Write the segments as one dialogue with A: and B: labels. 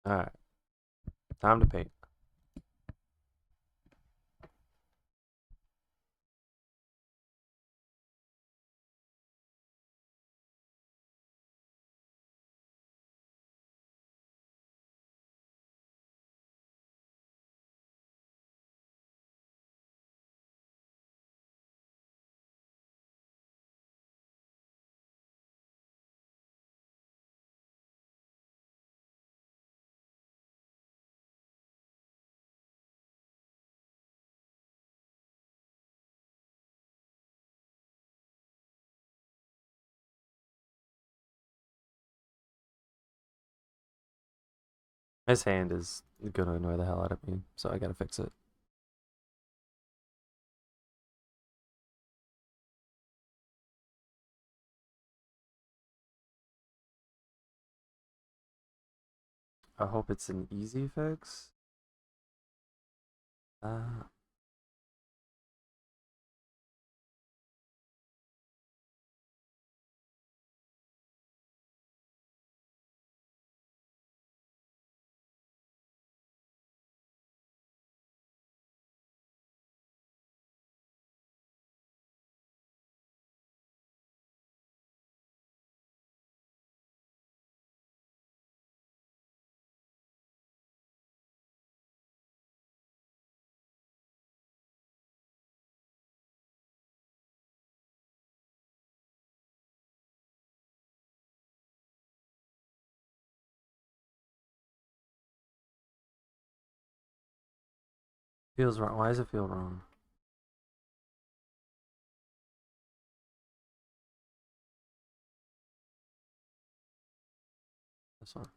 A: Alright, time to paint. His hand is gonna annoy the hell out of me, so I gotta fix it. I hope it's an easy fix. Uh, Feels wrong. Why does it feel wrong? This one.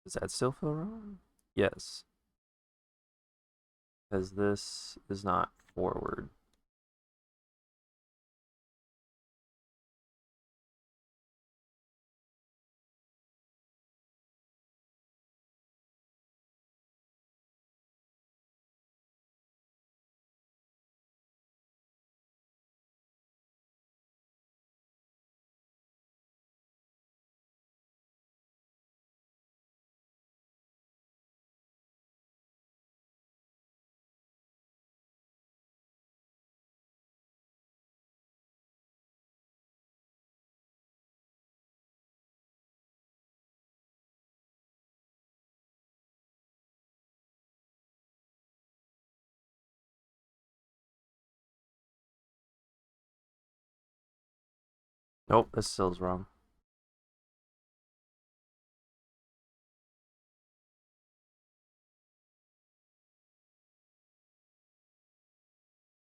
A: Does that still feel wrong? Yes, because this is not forward. Nope, this still's wrong.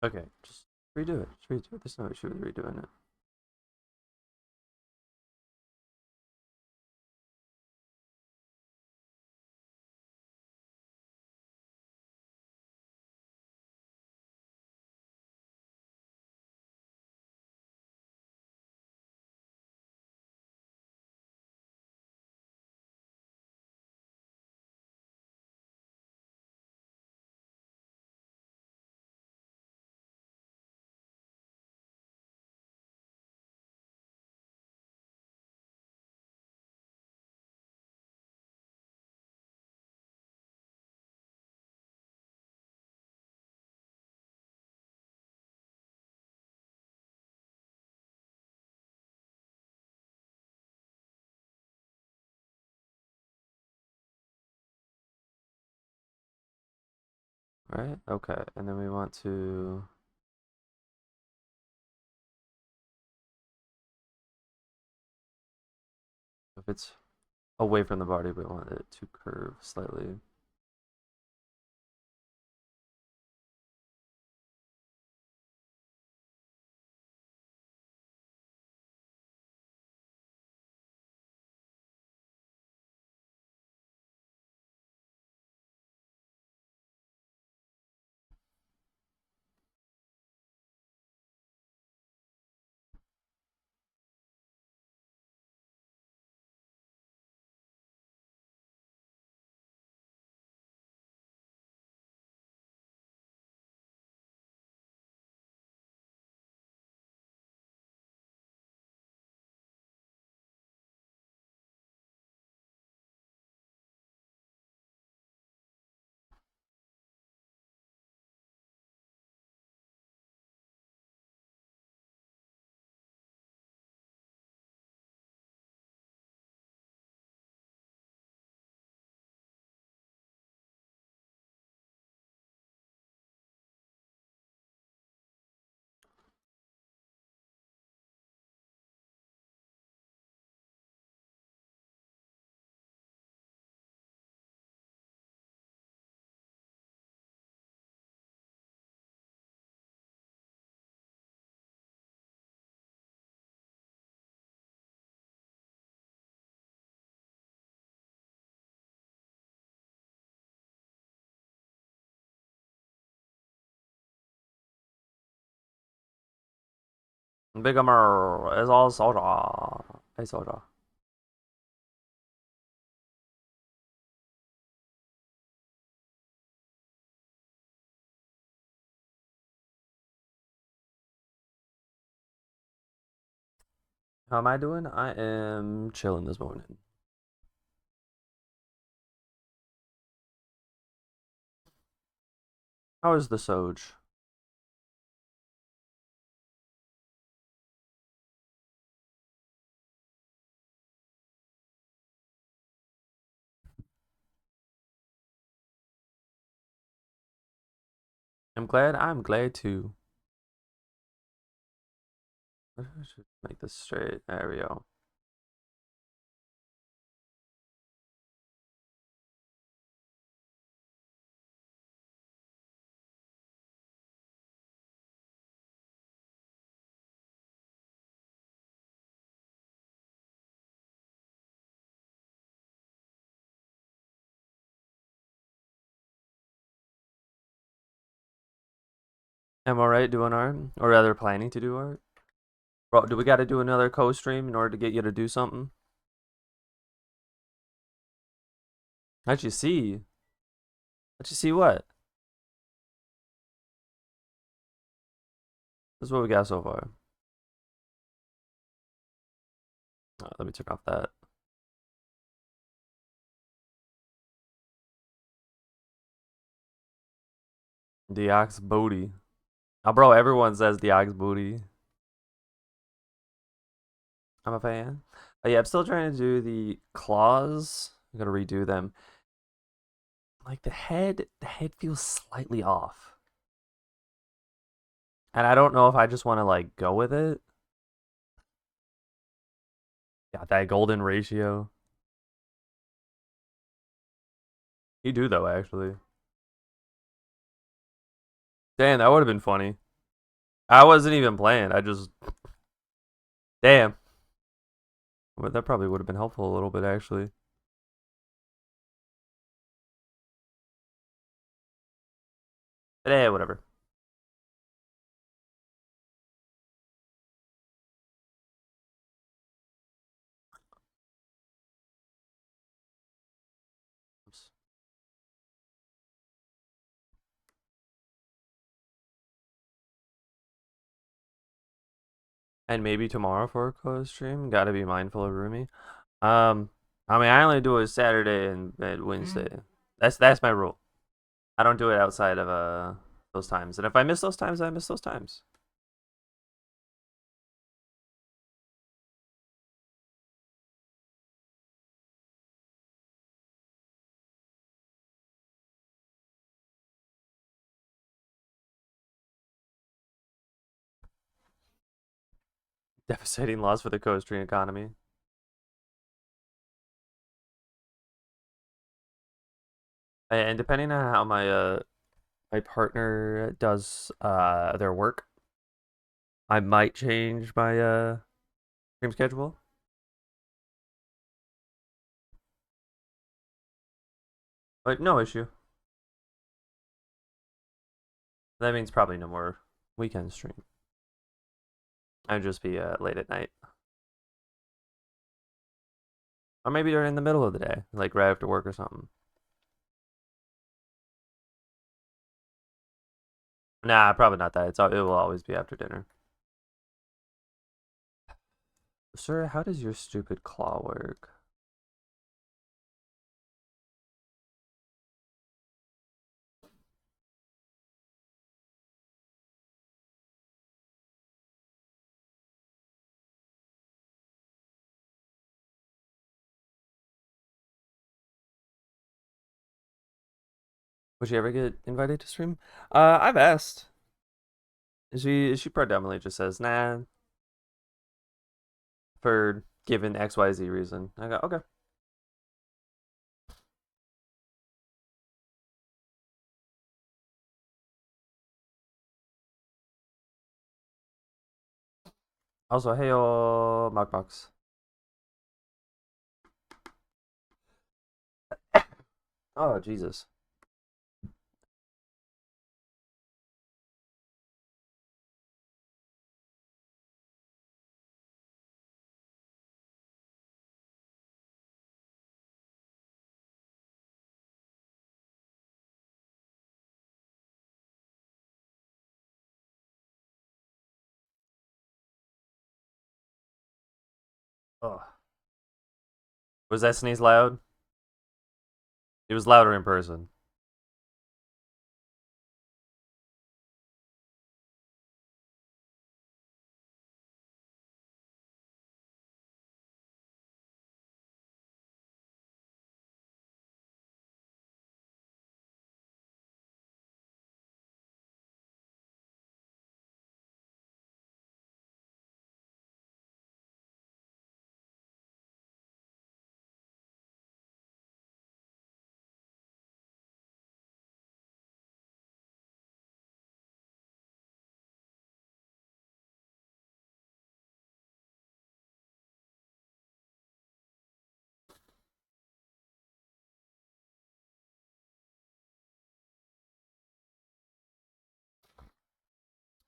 A: Okay, just redo it. Just redo it. There's no issue with redoing it. Right? Okay, and then we want to. If it's away from the body, we want it to curve slightly. Bigamer is all soldier. Hey soldier. How am I doing? I am chilling this morning. How is the Soj? I'm glad too. I should make this straight. There we go. Am I right doing art? Or rather planning to do art? Bro, do we gotta do another co-stream in order to get you to do something? How'd you see? How'd you see what? This is what we got so far. Let me turn off that. The ox booty. Oh, bro, everyone says the ox booty. I'm a fan. Yeah, I'm still trying to do the claws. I'm gonna redo them. Like the head feels slightly off. And I don't know if I just want to like go with it. Got that golden ratio. You do though, actually. Damn, that would have been funny. I wasn't even playing. I just damn. But that probably would have been helpful a little bit actually. But yeah, whatever. And maybe tomorrow for a close stream. Gotta be mindful of Rumi. Um, I mean, I only do it Saturday and Wednesday. That's my rule. I don't do it outside of those times. And if I miss those times, I miss those times. Devastating loss for the coastal economy. And depending on how my partner does their work, I might change my stream schedule. But no issue. That means probably no more weekend stream. I'd just be late at night. Or maybe during the middle of the day, like right after work or something. Nah, probably not that. It will always be after dinner. Sir, how does your stupid claw work? Would she ever get invited to stream? I've asked. She predominantly just says nah for given XYZ reason. I go okay. Also, hey, Mockbox. Oh, Jesus. Oh, was that sneeze loud? It was louder in person.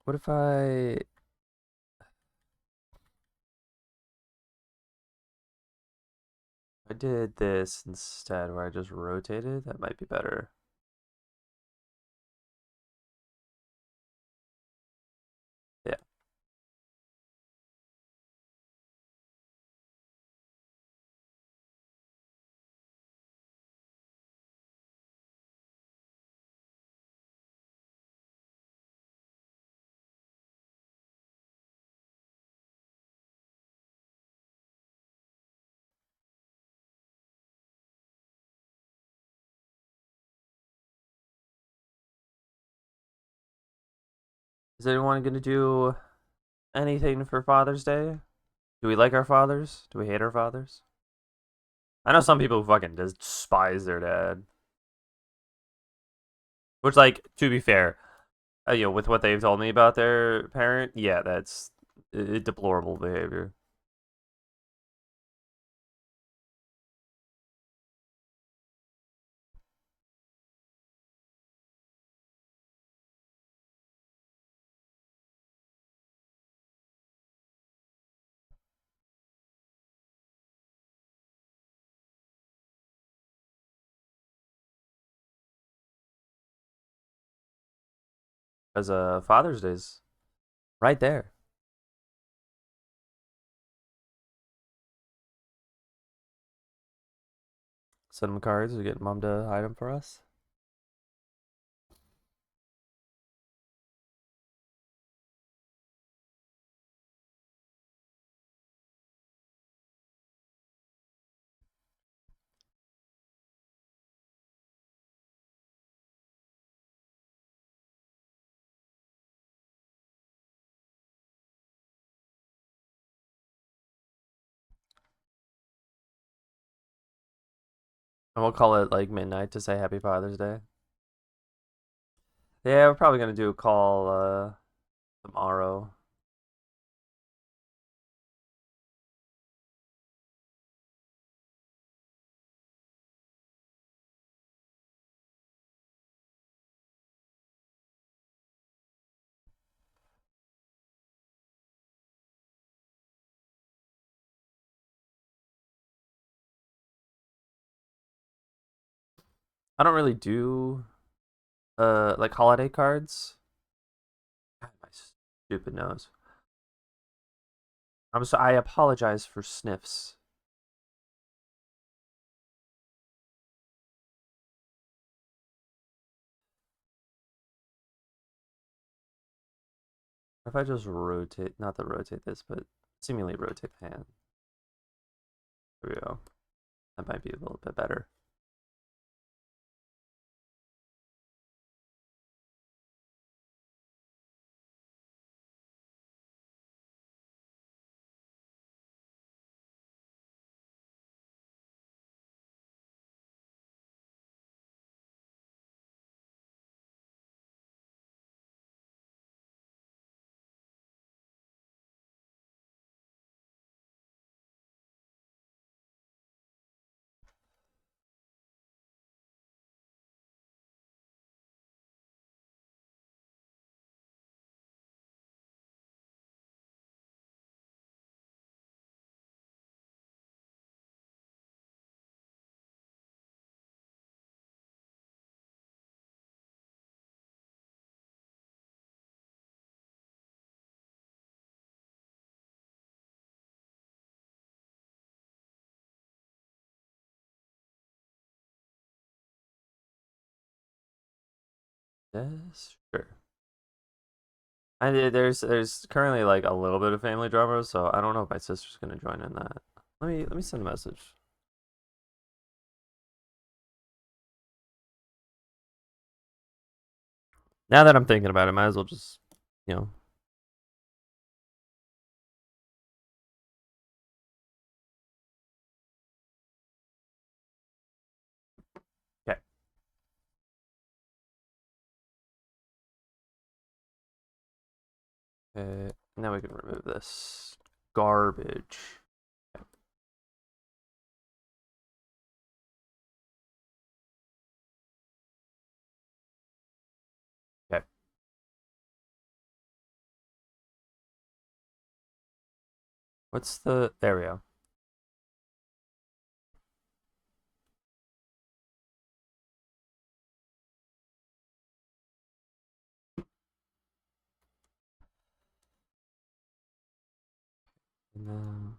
A: What if I did this instead, where I just rotated? That might be better. Yeah. Is anyone gonna do anything for Father's Day? Do we like our fathers? Do we hate our fathers? I know some people who fucking despise their dad. Which, like, to be fair, with what they've told me about their parent, yeah, that's deplorable behavior. As Father's Day's right there. Send them cards or get mom to hide them for us. And we'll call it like midnight to say Happy Father's Day. Yeah, we're probably gonna do a call tomorrow. I don't really do like holiday cards. God, my stupid nose. I apologize for sniffs. If I just rotate, not to rotate this, but seemingly rotate the hand. There we go. That might be a little bit better. Yes, sure. There's currently like a little bit of family drama, so I don't know if my sister's gonna join in that. Let me send a message. Now that I'm thinking about it, might as well just, you know. Okay. Now we can remove this garbage. Okay. What's the? There we go. And then,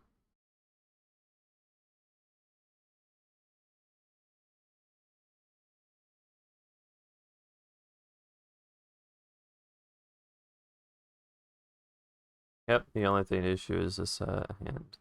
A: yep. The only thing issue is this hand.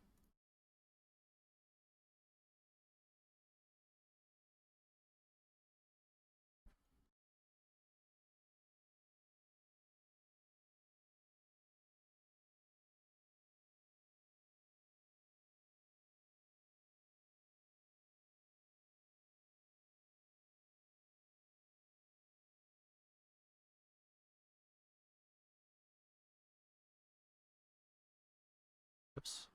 A: Oops.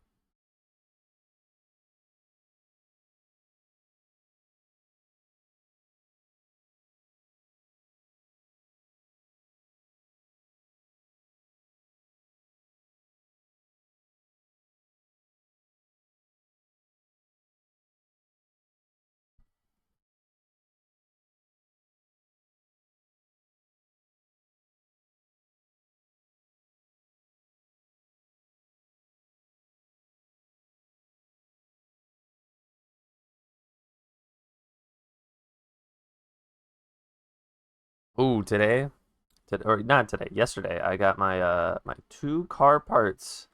A: Ooh, today, or not today, yesterday, I got my two car parts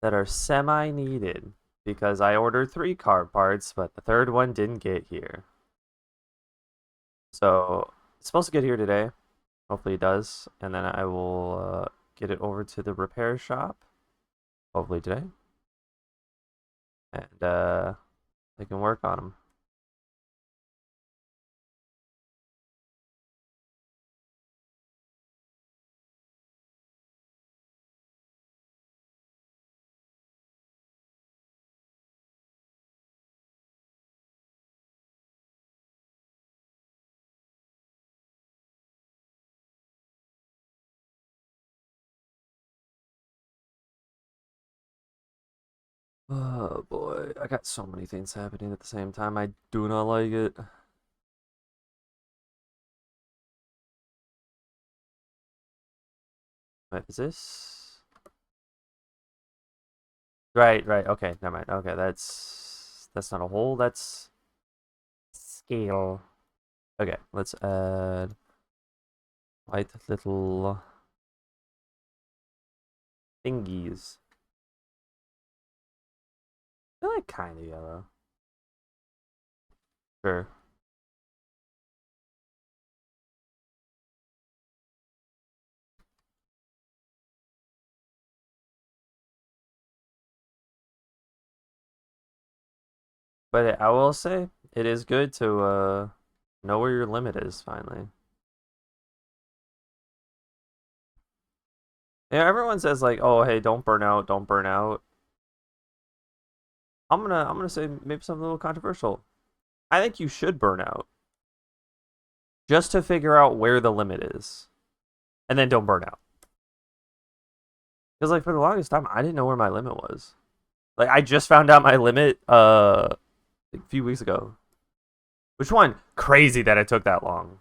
A: that are semi needed because I ordered three car parts, but the third one didn't get here. So it's supposed to get here today. Hopefully it does, and then I will get it over to the repair shop. Hopefully today, and they can work on them. Oh boy, I got so many things happening at the same time. I do not like it. Wait, is this? Right, right. Okay, never mind. Okay, that's not a hole. That's scale. Okay, let's add white little thingies. They're like kind of yellow. Sure. But I will say it is good to know where your limit is finally. Yeah, everyone says like, "Oh, hey, don't burn out, don't burn out." I'm gonna say maybe something a little controversial. I think you should burn out just to figure out where the limit is, and then don't burn out. Because like for the longest time, I didn't know where my limit was. Like I just found out my limit like, a few weeks ago. Which one? Crazy that it took that long.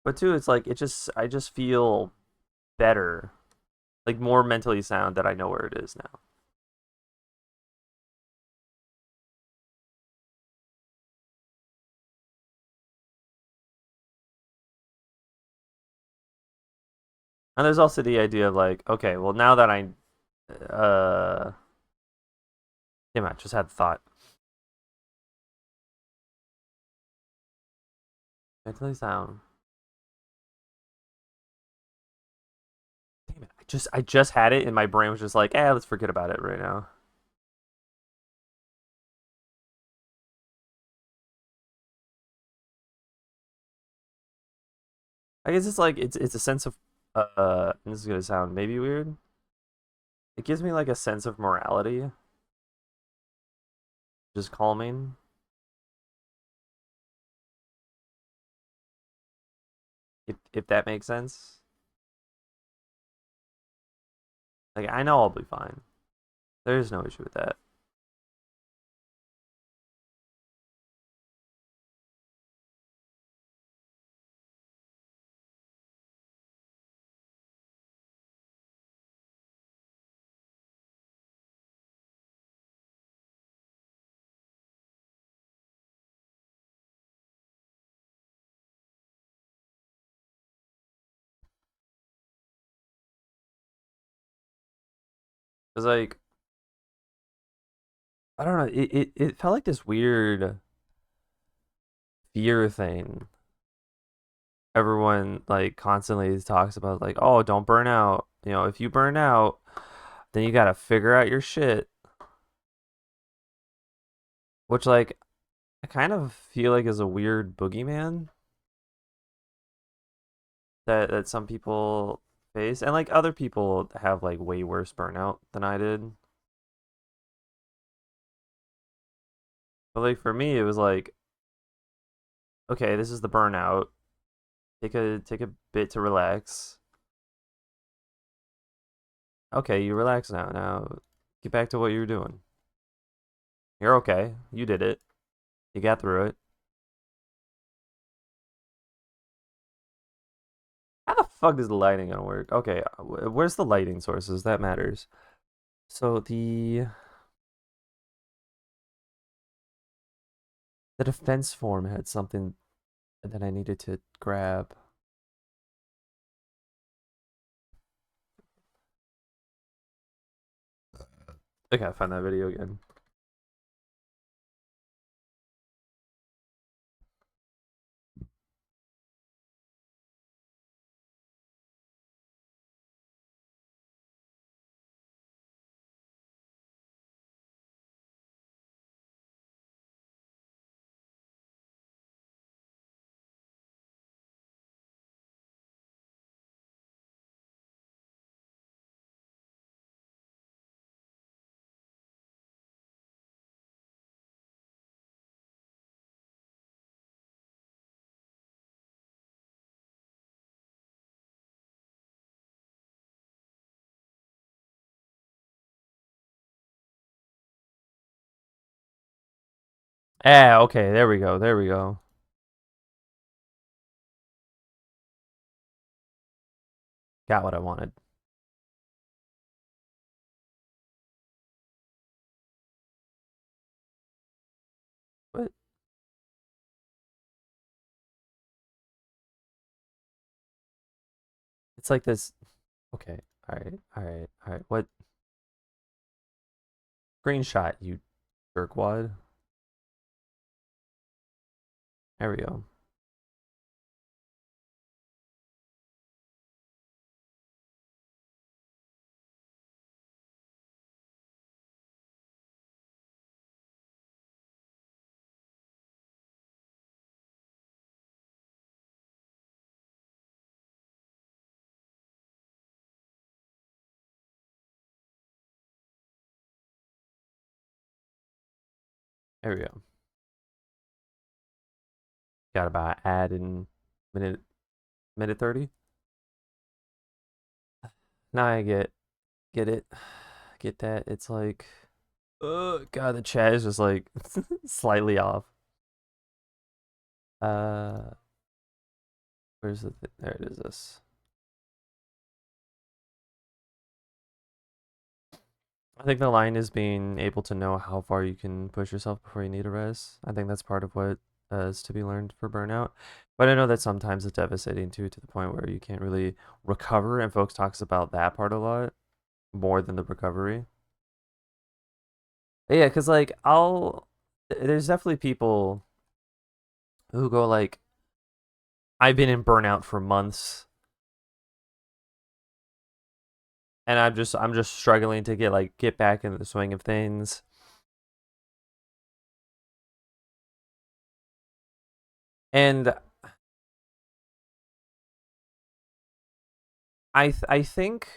A: But two, it's like I just feel better, like more mentally sound that I know where it is now. And there's also the idea of like, okay, well now that uh, damn, I just had the thought. Mentally sound. Damn it, I just had it, and my brain was just like, let's forget about it right now. I guess it's like it's a sense of and this is gonna sound maybe weird. It gives me like a sense of morality, just calming. If that makes sense. Like I know I'll be fine. There's no issue with that. Cause like I don't know, it felt like this weird fear thing. Everyone like constantly talks about like, oh, don't burn out. You know, if you burn out, then you gotta figure out your shit. Which like I kind of feel like is a weird boogeyman that some people face, and like other people have like way worse burnout than I did. But like for me, it was like, okay, this is the burnout. Take a bit to relax. Okay, you relax now. Now get back to what you were doing. You're okay. You did it. You got through it. How the fuck is the lighting gonna work? Okay, where's the lighting sources? That matters. So the defense form had something that I needed to grab. I gotta find that video again. Ah, okay, there we go. There we go. Got what I wanted. But it's like this. Okay. All right. All right. All right. What screenshot, you jerkwad? There we go. There we go. Got about add in minute minute 30. Now I get it. Get that. It's like, oh god, the chat is just like slightly off. Uh, where's there it is. This. I think the line is being able to know how far you can push yourself before you need a rest. I think that's part of what is to be learned for burnout. But I know that sometimes it's devastating too, to the point where you can't really recover, and folks talks about that part a lot more than the recovery. Yeah, because like there's definitely people who go like, I've been in burnout for months, and I'm just struggling to get back into the swing of things. And I think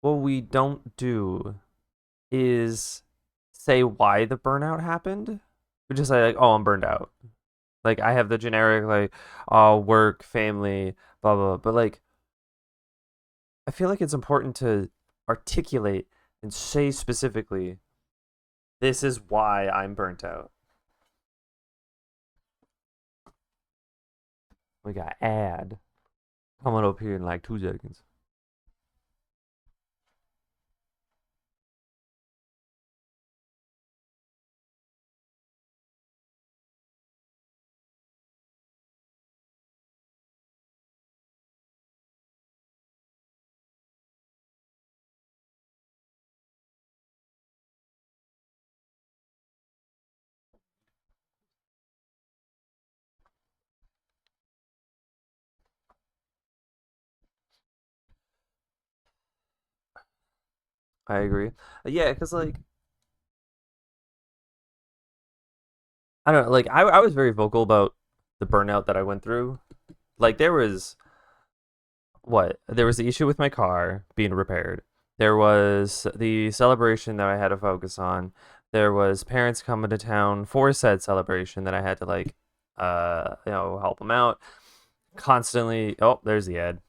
A: what we don't do is say why the burnout happened. We just say like, oh, I'm burned out. Like I have the generic like, oh, work, family, blah blah. But like, I feel like it's important to articulate and say specifically, this is why I'm burnt out. We got ad coming up here in like 2 seconds. I agree. Yeah, because like I don't know, like I was very vocal about the burnout that I went through. Like there was the issue with my car being repaired. There was the celebration that I had to focus on. There was parents coming to town for said celebration that I had to like help them out constantly. Oh, there's the ad.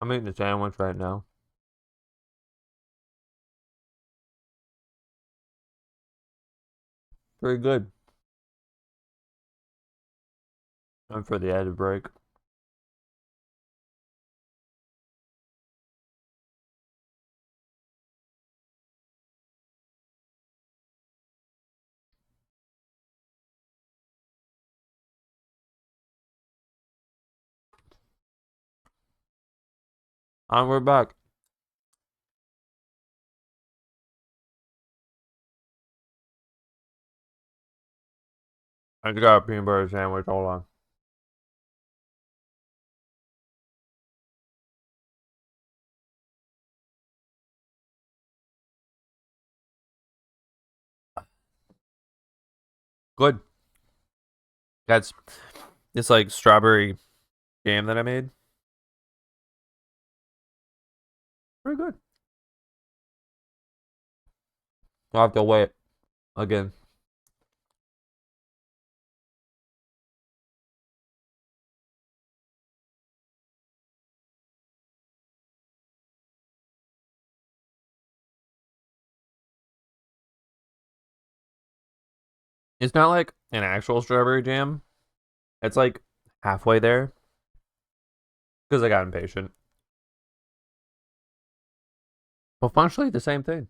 A: I'm eating a sandwich right now. Very good. Time for the ad break. And we're back. I just got a peanut butter sandwich. Hold on. Good. That's it's like strawberry jam that I made. Very good. I'll have to wait again. It's not like an actual strawberry jam. It's like halfway there because I got impatient. But functionally, the same thing.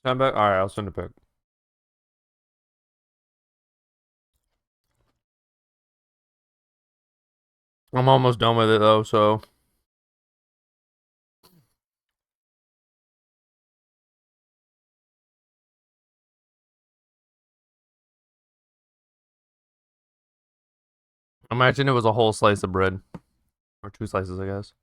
A: I'm back. All right, I'll send a pic. I'm almost done with it though, so Imagine it was a whole slice of bread. Or two slices, I guess.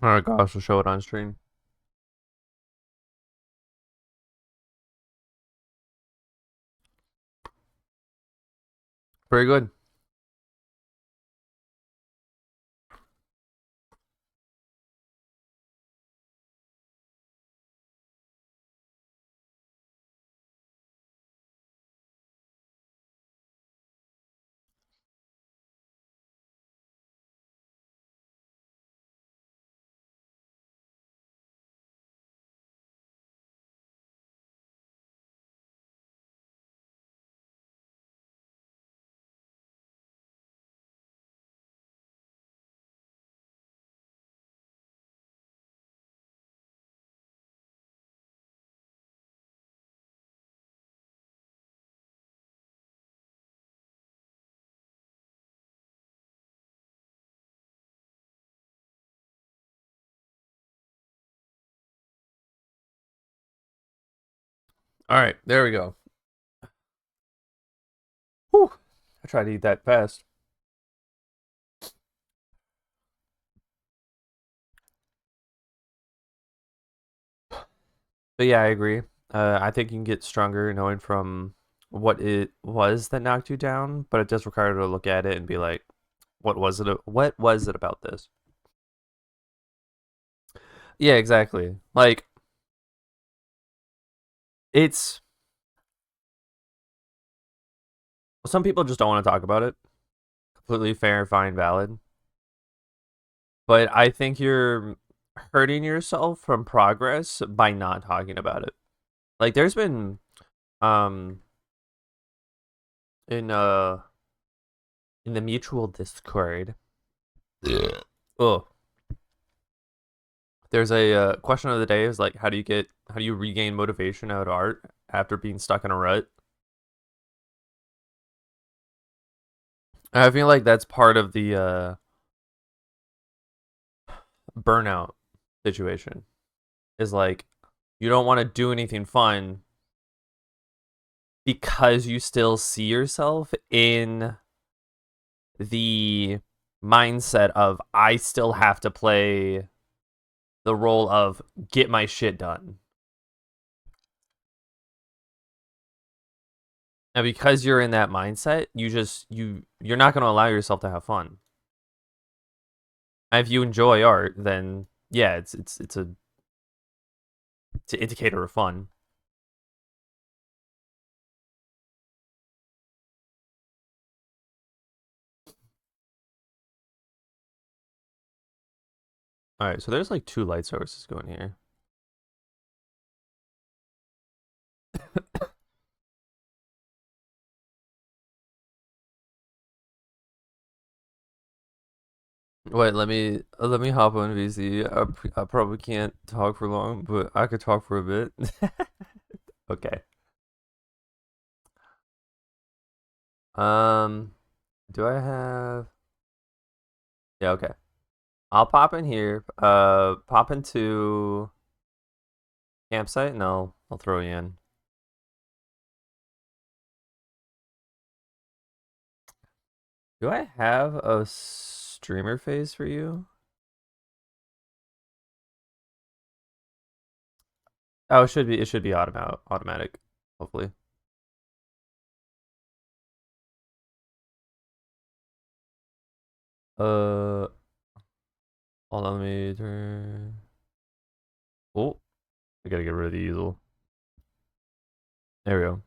A: Alright, gosh, we'll show it on stream. Very good. Alright, there we go. Whew. I tried to eat that fast. But yeah, I agree. I think you can get stronger knowing from what it was that knocked you down, but it does require you to look at it and be like, what was it? What was it about this? Yeah, exactly. Like it's some people just don't want to talk about it. Completely fair, fine, valid. But I think you're hurting yourself from progress by not talking about it. Like there's been um in uh in the mutual Discord. Yeah. Oh, there's a question of the day is like, how do you regain motivation out of art after being stuck in a rut? I feel like that's part of the burnout situation. Is like you don't want to do anything fun because you still see yourself in the mindset of I still have to play the role of get my shit done. And because you're in that mindset, you're not going to allow yourself to have fun. And if you enjoy art, then yeah, it's an indicator of fun. All right, so there's like two light sources going here. Wait, let me hop on VC. I probably can't talk for long, but I could talk for a bit. Okay. Um, do I have? Yeah, okay. I'll pop in here. Pop into campsite. No, I'll throw you in. Do I have a streamer phase for you? Oh, it should be automatic, hopefully. Uh, hold on, let me turn. Oh, I gotta get rid of the easel. There we go.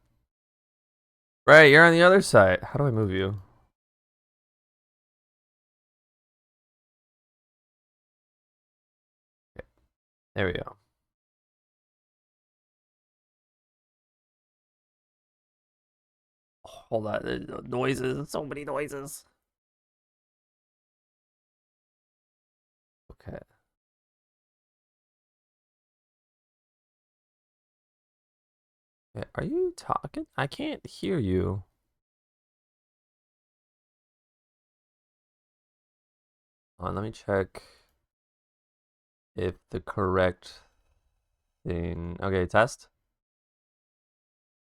A: Right, you're on the other side. How do I move you? Okay, there we go. Hold on, noises, so many noises. Okay. Are you talking? I can't hear you. Let me check if the correct thing. Okay, test.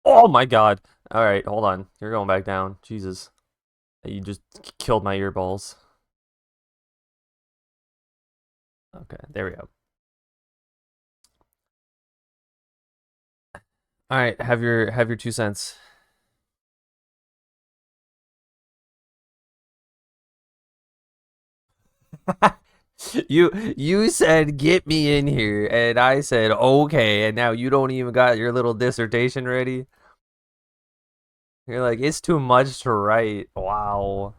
A: Oh my god. All right, hold on. You're going back down. Jesus. You just killed my earballs. Okay, there we go. All right, have your 2 cents. You said get me in here, and I said okay, and now you don't even got your little dissertation ready. You're like, it's too much to write. Wow.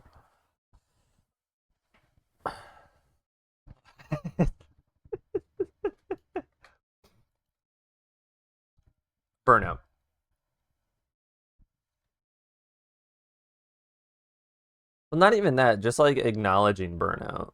A: Burnout. Well, not even that, just like acknowledging burnout.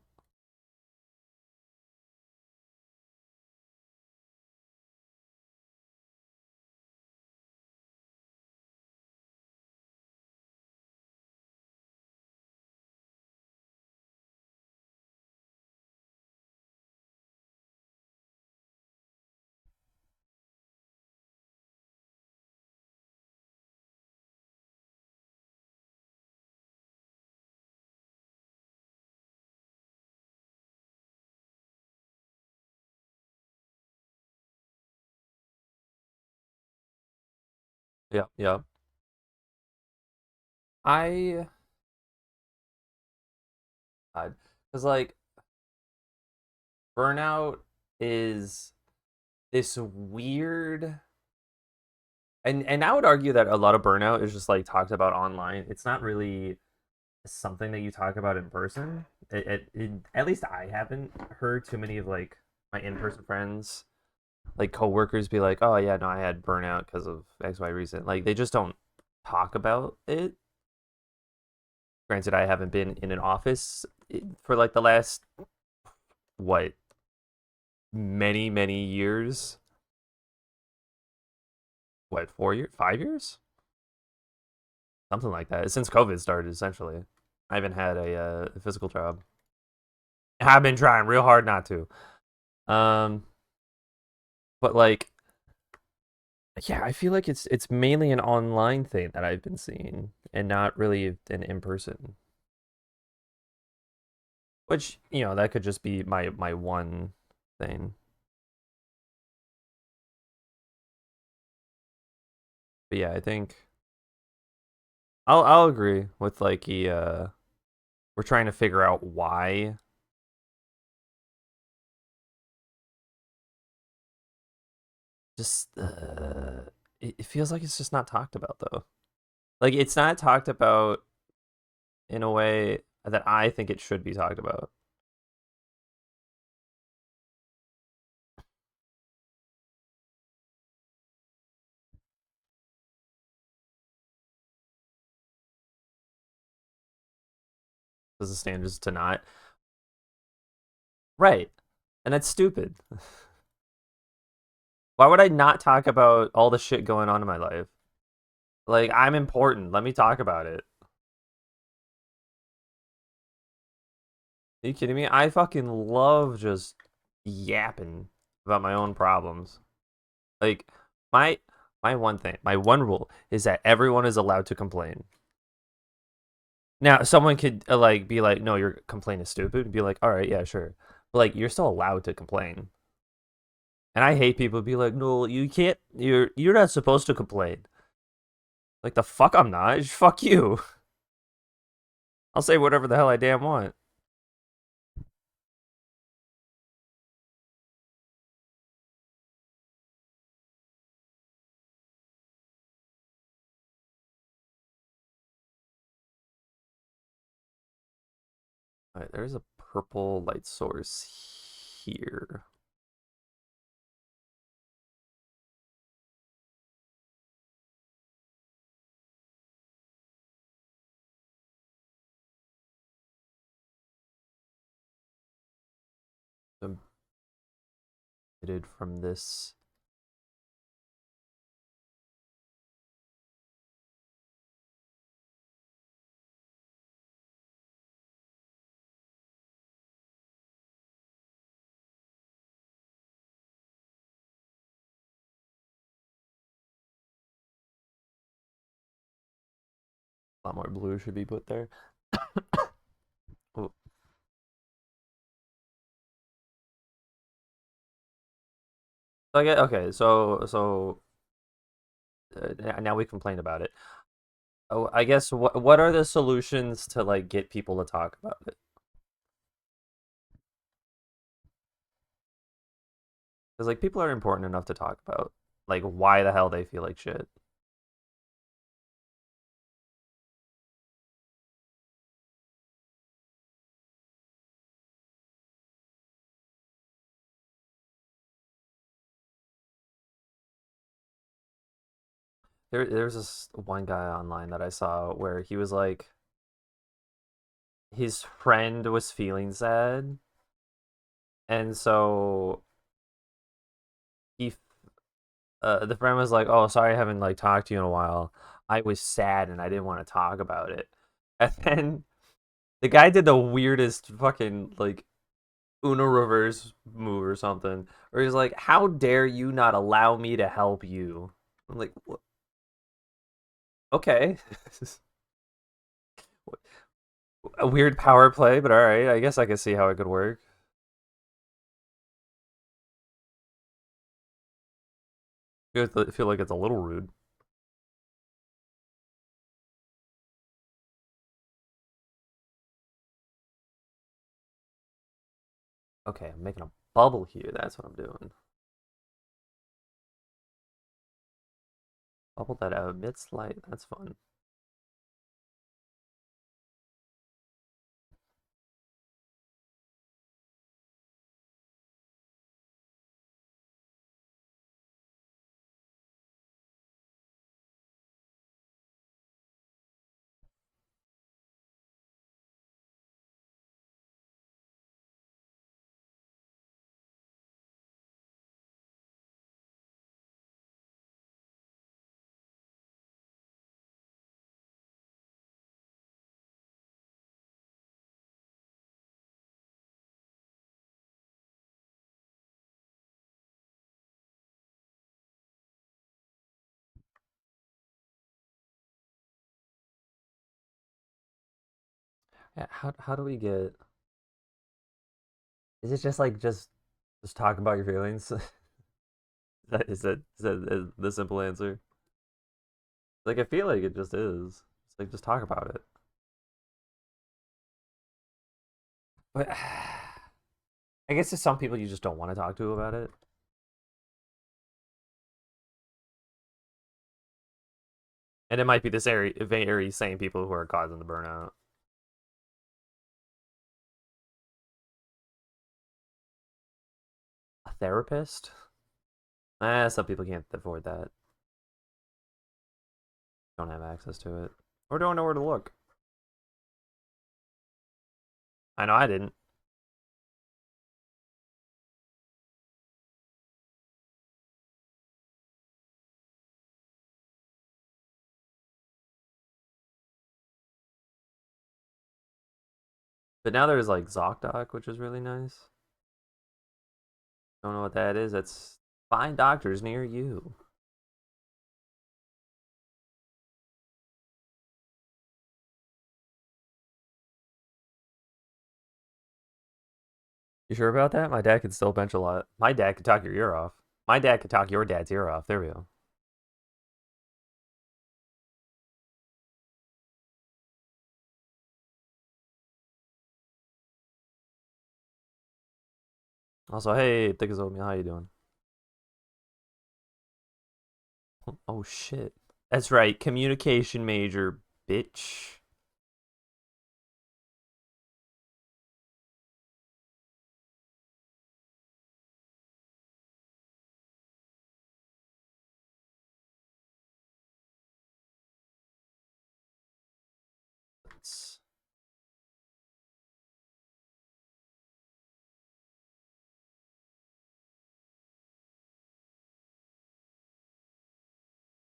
A: Yeah, yeah. I, because like burnout is this weird, and I would argue that a lot of burnout is just like talked about online. It's not really something that you talk about in person. At least I haven't heard too many of like my in-person friends, like coworkers, be like, "Oh yeah, no, I had burnout because of X Y reason." Like they just don't talk about it. Granted, I haven't been in an office for like the last what many years. What 4 years, 5 years, something like that. Since COVID started, essentially, I haven't had a physical job. I've been trying real hard not to. Um, but like yeah, I feel like it's mainly an online thing that I've been seeing and not really an in person. Which, that could just be my one thing. But yeah, I think I'll agree with like we're trying to figure out why. Just it feels like it's just not talked about though. Like it's not talked about in a way that I think it should be talked about. As the standards to not. Right. And that's stupid. Why would I not talk about all the shit going on in my life? Like, I'm important. Let me talk about it. Are you kidding me? I fucking love just yapping about my own problems. Like, my my one thing, my one rule is that everyone is allowed to complain. Now, someone could like be like, "No, your complaint is stupid." And be like, "All right, yeah, sure." But like, you're still allowed to complain. And I hate people be like, "No, you can't. You're not supposed to complain." Like the fuck, I'm not. Just fuck you. I'll say whatever the hell I damn want. All right, there's a purple light source here. Emitted from this A lot more blue should be put there. Ooh. So okay. Now we complain about it. Oh, I guess what are the solutions to like get people to talk about it? Because like people are important enough to talk about like why the hell they feel like shit. There's this one guy online that I saw where he was like his friend was feeling sad, and so he the friend was like, "Oh, sorry, I haven't like talked to you in a while. I was sad and I didn't want to talk about it." And then the guy did the weirdest fucking like Uno reverse move or something, where he's like, "How dare you not allow me to help you?" I'm like, "Okay." A weird power play, but all right. I guess I can see how it could work. I feel like it's a little rude. Okay, I'm making a bubble here. That's what I'm doing. Bubble that emits light. That's fun. Yeah, how do we get? Is it just like just talk about your feelings? Is that the simple answer? Like I feel like it just is. It's like just talk about it. But I guess to some people you just don't want to talk to about it. And it might be this very same people who are causing the burnout. A therapist? Some people can't afford that. Don't have access to it. Or don't know where to look. I know I didn't. But now there's like ZocDoc, which is really nice. Don't know what that is. That's find doctors near you. You sure about that? My dad could still bench a lot. My dad could talk your ear off. My dad could talk your dad's ear off. There we go. Also, hey, thick as oatmeal, how you doing? Oh shit. That's right, communication major, bitch.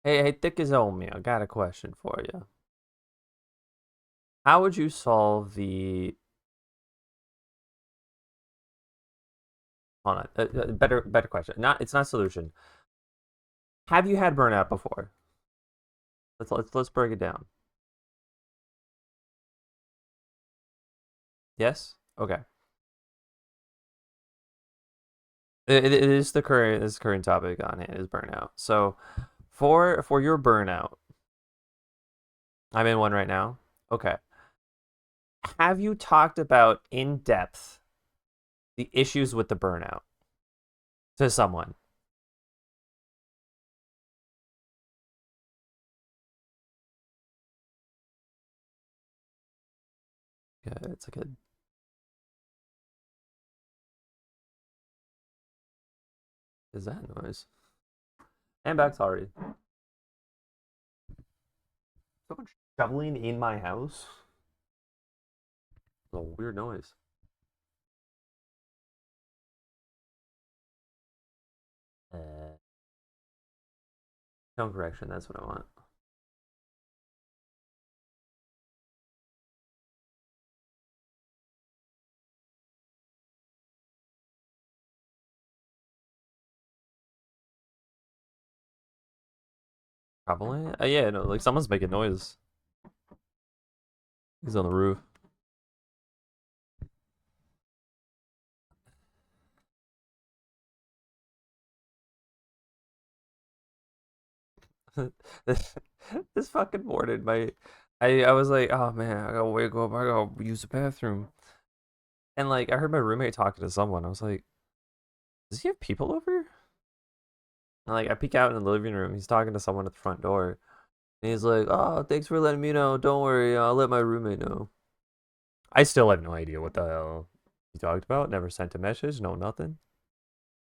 A: Hey, thick as oatmeal, I got a question for you. How would you solve the hold on, better question. Not it's not solution. Have you had burnout before? Let's break it down. Yes. Okay. It is the current topic on hand is burnout. So for your burnout, I'm in one right now. Okay. Have you talked about in depth the issues with the burnout to someone? Yeah, it's like a is that noise? And back sorry. Someone shoveling in my house. It's a weird noise. Tone correction. That's what I want. Probably. Yeah, no, like someone's making noise. He's on the roof. this, this fucking morning, I was like, oh man, I gotta wake up, I gotta use the bathroom, and like I heard my roommate talking to someone. I was like, does he have people over? And like I peek out in the living room, he's talking to someone at the front door, and he's like, oh, thanks for letting me know. Don't worry, I'll let my roommate know. I still have no idea what the hell he talked about. Never sent a message, no nothing.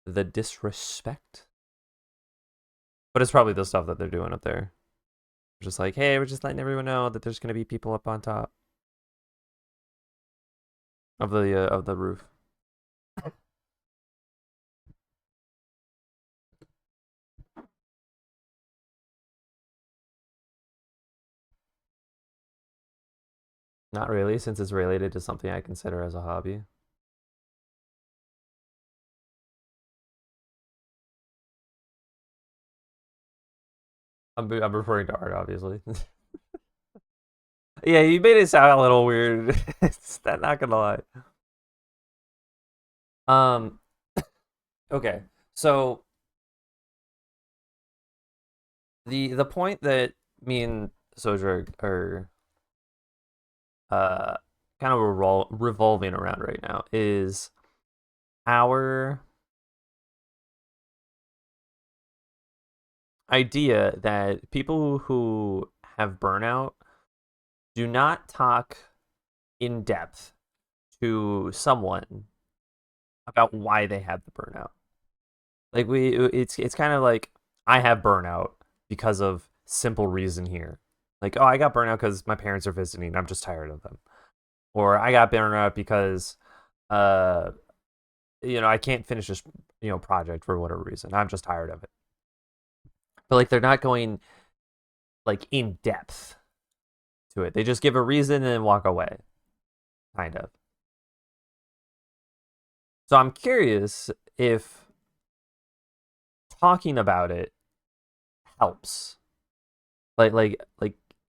A: The disrespect. But it's probably the stuff that they're doing up there. Just like, hey, we're just letting everyone know that there's gonna be people up on top of the roof. Not really, since it's related to something I consider as a hobby. I'm referring to art, obviously. Yeah, you made it sound a little weird. I'm not gonna lie. Um, okay. So the point that me and Soja are uh kind of revolving around right now is our idea that people who have burnout do not talk in depth to someone about why they have the burnout. Like it's kind of like I have burnout because of simple reason here. Like, oh, I got burnout because my parents are visiting. I'm just tired of them. Or I got burnout because uh I can't finish this project for whatever reason. I'm just tired of it. But like they're not going like in depth to it. They just give a reason and then walk away, kind of. So I'm curious if talking about it helps. Like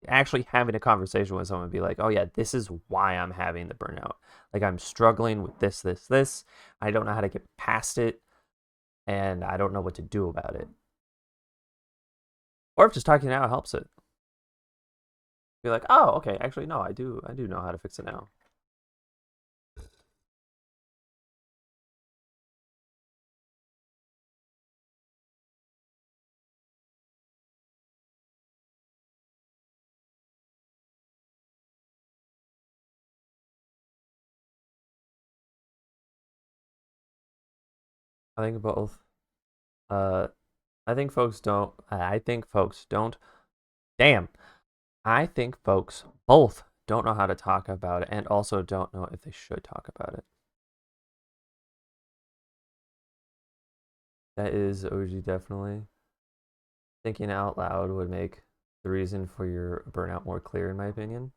A: actually having a conversation with someone and be like, "Oh yeah, this is why I'm having the burnout. Like I'm struggling with this. I don't know how to get past it and I don't know what to do about it." Or if just talking it out helps it. Be like, "Oh, okay, actually no, I do know how to fix it now." I think both. Uh I think folks don't. Damn. I think folks both don't know how to talk about it and also don't know if they should talk about it. That is OG definitely. Thinking out loud would make the reason for your burnout more clear, in my opinion.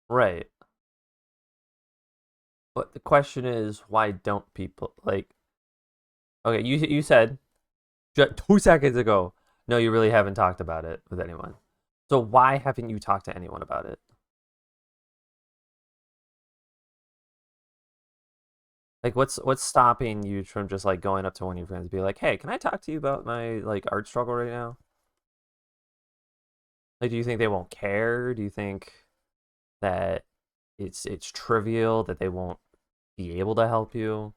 A: Right. But the question is, why don't people like? Okay, you said 2 seconds ago, no, you really haven't talked about it with anyone. So why haven't you talked to anyone about it? Like, what's stopping you from just like going up to one of your friends and be like, "Hey, can I talk to you about my like art struggle right now?" Like, do you think they won't care? Do you think that it's trivial that they won't be able to help you?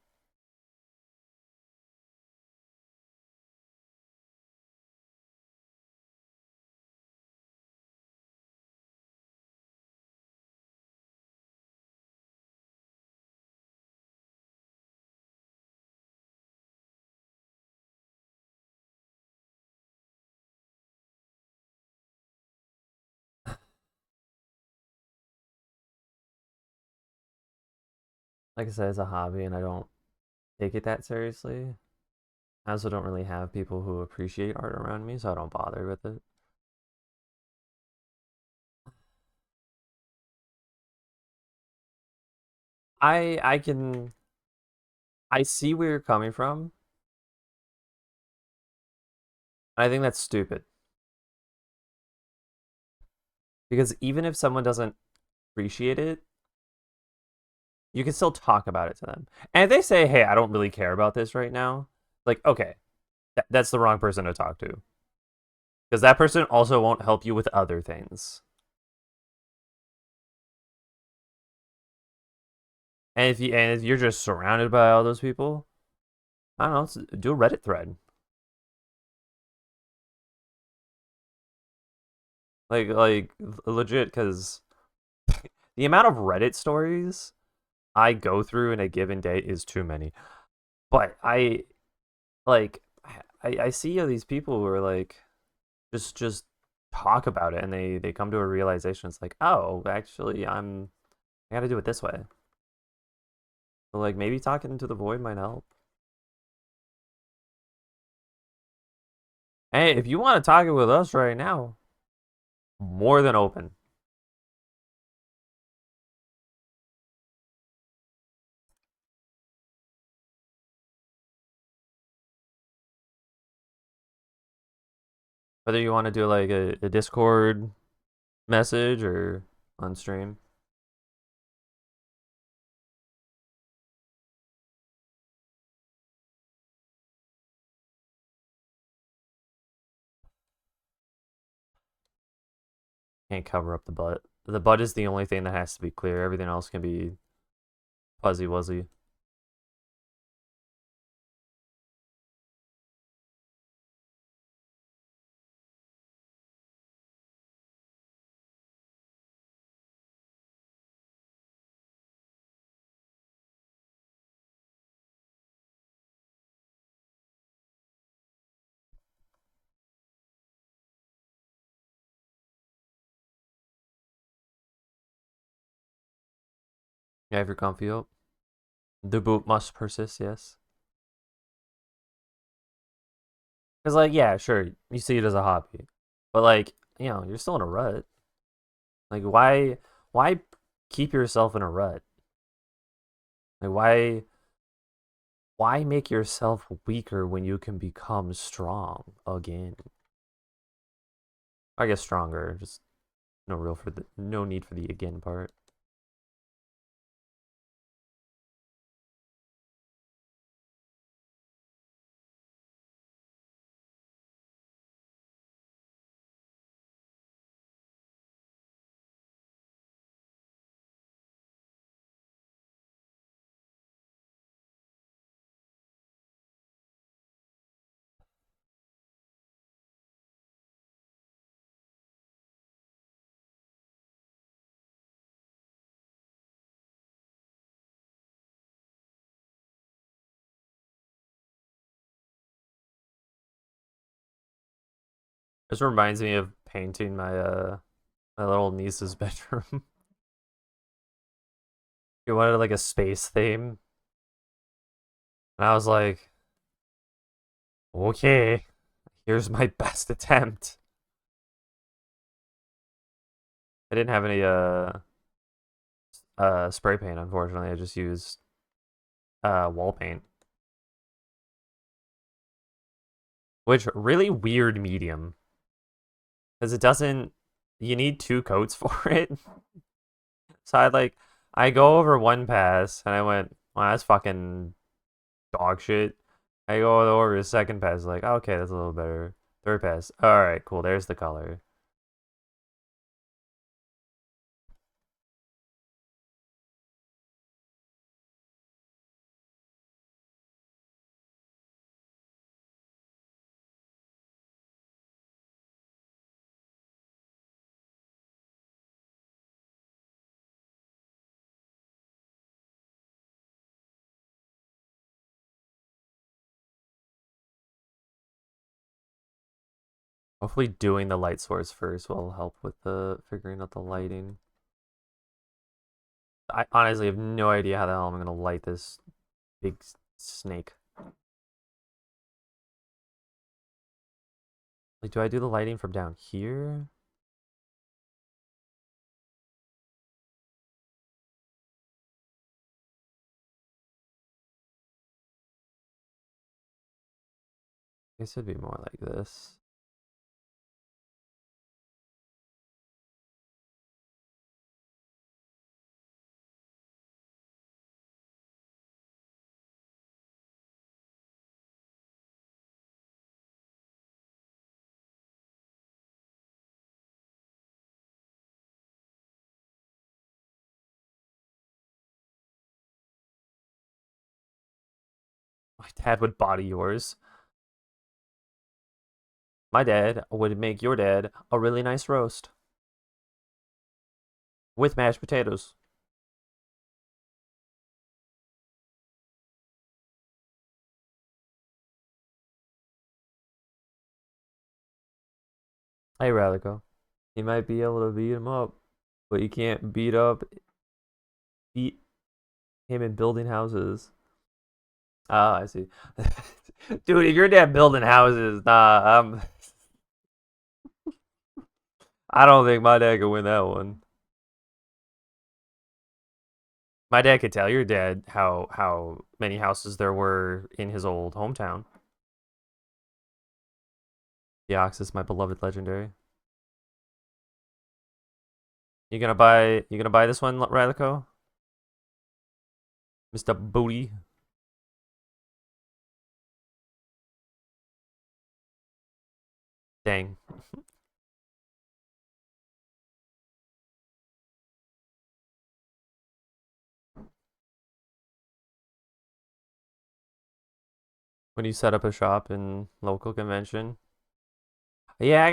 A: Like I said, it's a hobby, and I don't take it that seriously. I also don't really have people who appreciate art around me, so I don't bother with it. I can I see where you're coming from. I think that's stupid because even if someone doesn't appreciate it, you can still talk about it to them. And if they say, "Hey, I don't really care about this right now," like, okay, that's the wrong person to talk to because that person also won't help you with other things. And if you're just surrounded by all those people, I don't know, do a Reddit thread. Like legit, because the amount of Reddit stories I go through in a given day is too many. But like I see these people who are like just talk about it and they come to a realization. It's like, oh, actually, I got to do it this way. So like maybe talking to the void might help. Hey, if you want to talk it with us right now, more than open. Whether you want to do like a Discord message or on stream. Can't cover up the butt. The butt is the only thing that has to be clear. Everything else can be fuzzy wuzzy. Yeah, if you're comfy up. The boot must persist, yes. Because, like, yeah, sure, you see it as a hobby. But, like, you're still in a rut. Like, why keep yourself in a rut? Like, why make yourself weaker when you can become strong again? I guess stronger, just no need for the again part. This reminds me of painting my little niece's bedroom. She wanted like a space theme, and I was like, okay, here's my best attempt. I didn't have any spray paint, unfortunately. I just used wall paint, which really weird medium because it doesn't. You need two coats for it. So I go over one pass and I went, Wow, that's fucking dog shit. I go over the second pass, like, okay, that's a little better. Third pass, all right, cool. There's the color. Hopefully, doing the light source first will help with the figuring out the lighting. I honestly have no idea how the hell I'm gonna light this big snake. Like, do I do the lighting from down here? I guess it'd be more like this. My dad would body yours. My dad would make your dad a really nice roast with mashed potatoes. Hey, Radical. He might be able to beat him up, but you can't beat him in building houses. Ah, I see. Dude, if your dad building houses, nah, I don't think my dad could win that one. My dad could tell your dad how many houses there were in his old hometown. Deoxys, my beloved legendary. You gonna buy this one, Radico? Mr. Booty. Dang. When you set up a shop in local convention. Yeah,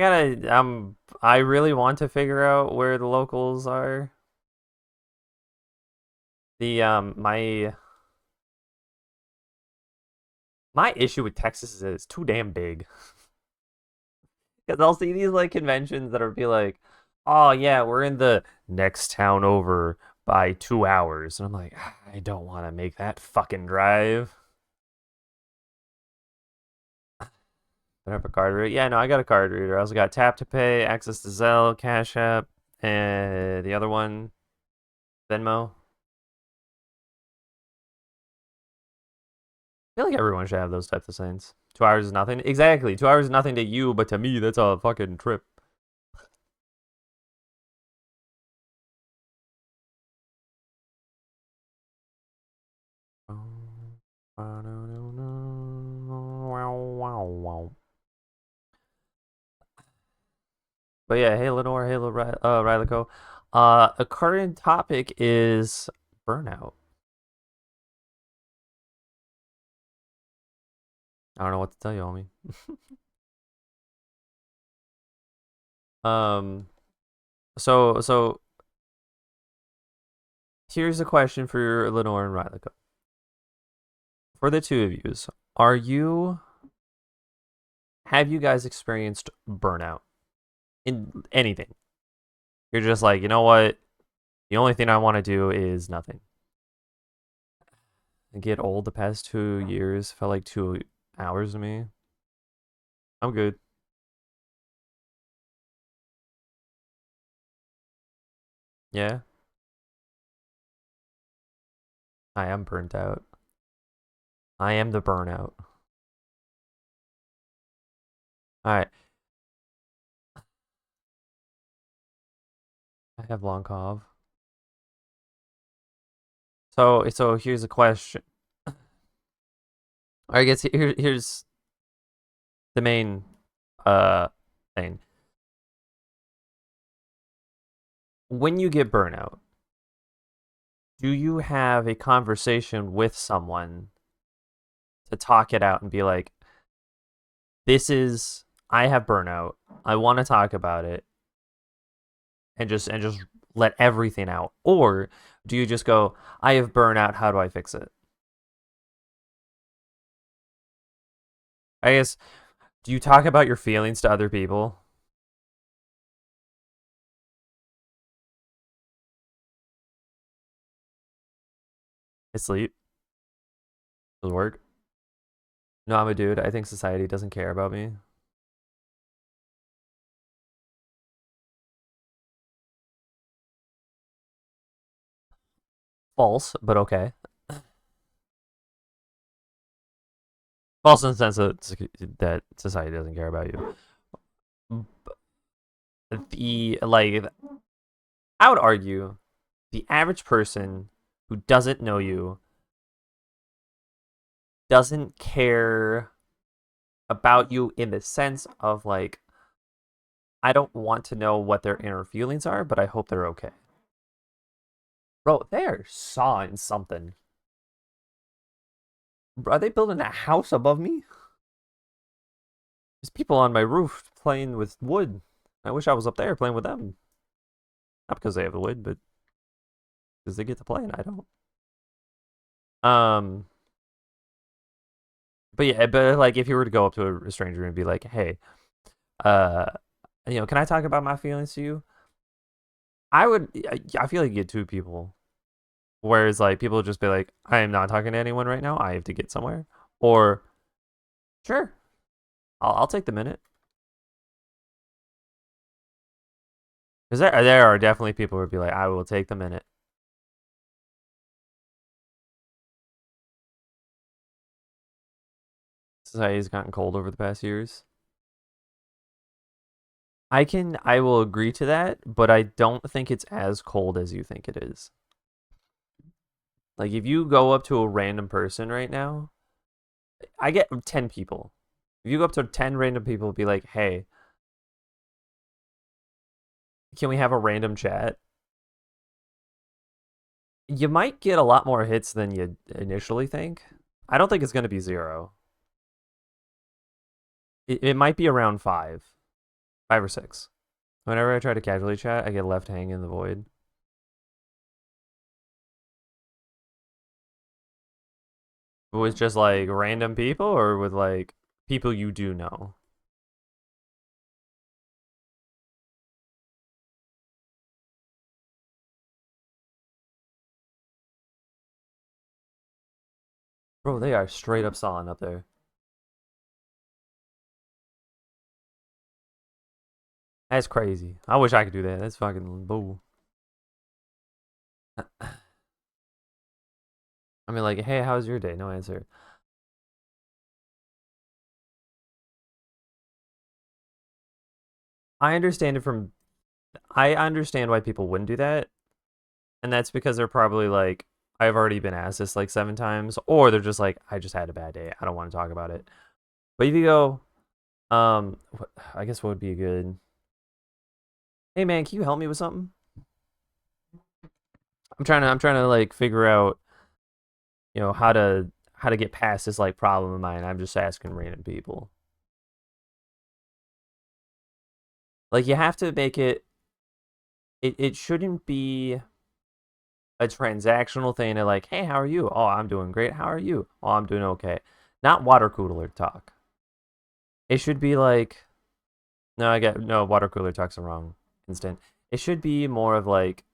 A: I really want to figure out where the locals are. The my issue with Texas is that it's too damn big. Because I'll see these like conventions that are be like, oh yeah, we're in the next town over by 2 hours. And I'm like, I don't want to make that fucking drive. I have a card reader. Yeah, no, I got a card reader. I also got Tap to Pay, access to Zelle, Cash App, and the other one, Venmo. I feel like everyone should have those types of signs. 2 hours is nothing. Exactly. 2 hours is nothing to you, but to me, that's a fucking trip. But yeah, hey Lenore, hey Rylico. A current topic is burnout. I don't know what to tell you, homie. Um, so here's a question for Lenore and Rylico. For the two of yous, are you have you guys experienced burnout in anything? You're just like, you know what? The only thing I want to do is nothing. I get old the past 2 years felt like 2 hours to me. I'm good. Yeah, I am burnt out. I am the burnout. All right, I have long cov. So here's a question. I guess here's the main uh thing. When you get burnout, do you have a conversation with someone to talk it out and be like, this is I have burnout. I want to talk about it and just let everything out? Or do you just go, I have burnout, how do I fix it? I guess do you talk about your feelings to other people? I sleep, does work. No, I'm a dude. I think society doesn't care about me. False, but okay. False in the sense that society doesn't care about you. The like, I would argue the average person who doesn't know you doesn't care about you in the sense of like, I don't want to know what their inner feelings are, but I hope they're okay. Bro, they're sawing something. Are they building a house above me? There's people on my roof playing with wood. I wish I was up there playing with them. Not because they have the wood, but because they get to play and I don't. Um, but yeah, but like if you were to go up to a stranger and be like, "Hey, uh, can I talk about my feelings to you?" I would. I feel like you get two people. Whereas like people would just be like, "I am not talking to anyone right now. I have to get somewhere." Or sure, I'll take the minute. Because there are definitely people who would be like, "I will take the minute." Society's gotten cold over the past years. I will agree to that, but I don't think it's as cold as you think it is. Like if you go up to a random person right now, I get 10 people. If you go up to 10 random people, be like, "Hey, can we have a random chat?" You might get a lot more hits than you initially think. I don't think it's going to be zero. It might be around five or six. Whenever I try to casually chat, I get left hanging in the void. With just like random people or with like people you do know? Bro, they are straight up sawing up there. That's crazy. I wish I could do that. That's fucking boo. I mean, like, hey, how's your day? No answer. I understand it from. I understand why people wouldn't do that, and that's because they're probably like, I've already been asked this like 7 times, or they're just like, I just had a bad day. I don't want to talk about it. But if you go, I guess what would be good? Hey man, can you help me with something? I'm trying to like figure out, how to get past this like problem of mine. I'm just asking random people. Like you have to make it shouldn't be a transactional thing of like, hey, how are you? Oh, I'm doing great. How are you? Oh, I'm doing okay. Not water cooler talk. It should be like, no, I get no water cooler talk's the wrong instant. It should be more of like,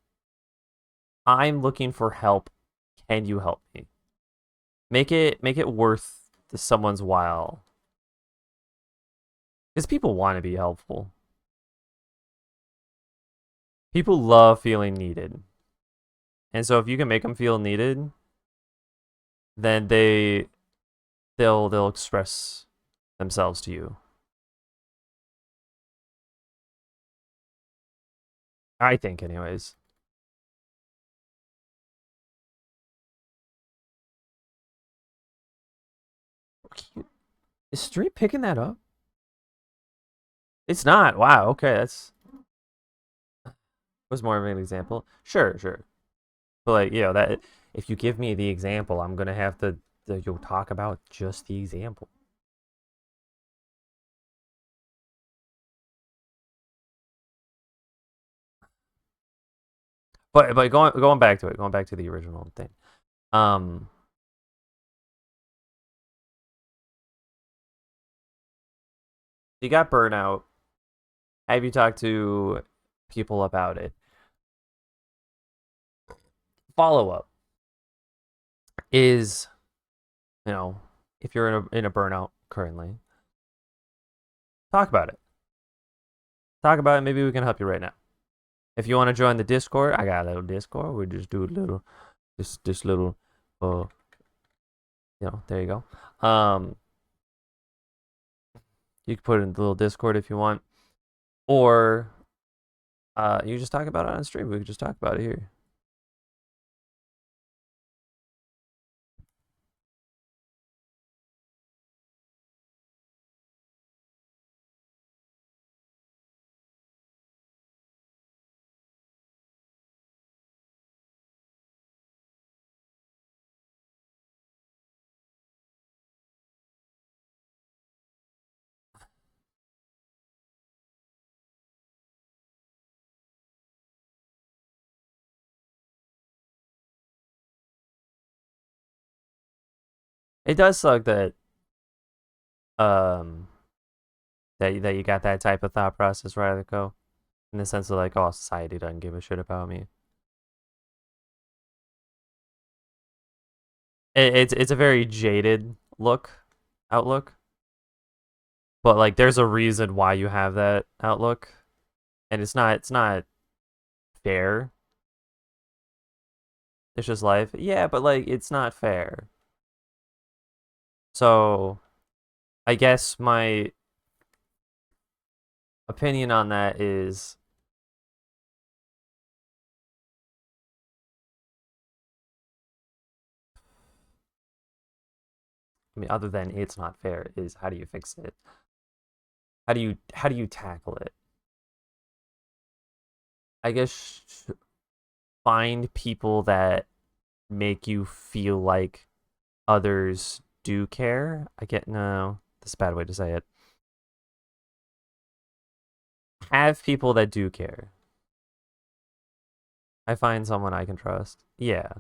A: I'm looking for help. Can you help me? Make it worth someone's while. Because people want to be helpful. People love feeling needed. And so if you can make them feel needed, then they'll express themselves to you. I think anyways. Is Street picking that up? It's not. Wow. Okay, that's was more of an example. Sure, sure. But like, that if you give me the example, I'm gonna have to you'll talk about just the example. But going back to it, going back to the original thing. Um, you got burnout. Have you talked to people about it? Follow up is, you know, if you're in a burnout currently, talk about it. Talk about it. Maybe we can help you right now. If you want to join the Discord, I got a little Discord. We just do a little this little there you go. You can put it in the little Discord if you want, or you just talk about it on stream. We can just talk about it here. It does suck um that you got that type of thought process right at the go, in the sense of like, oh, society doesn't give a shit about me. It's a very jaded outlook, but like there's a reason why you have that outlook, and it's not fair. It's just life. Yeah, but like it's not fair. So I guess my opinion on that is, I mean, other than it's not fair, is how do you fix it? How do you tackle it? I guess find people that make you feel like others do care. I get no, that's a bad way to say it. Have people that do care. I find someone I can trust. Yeah.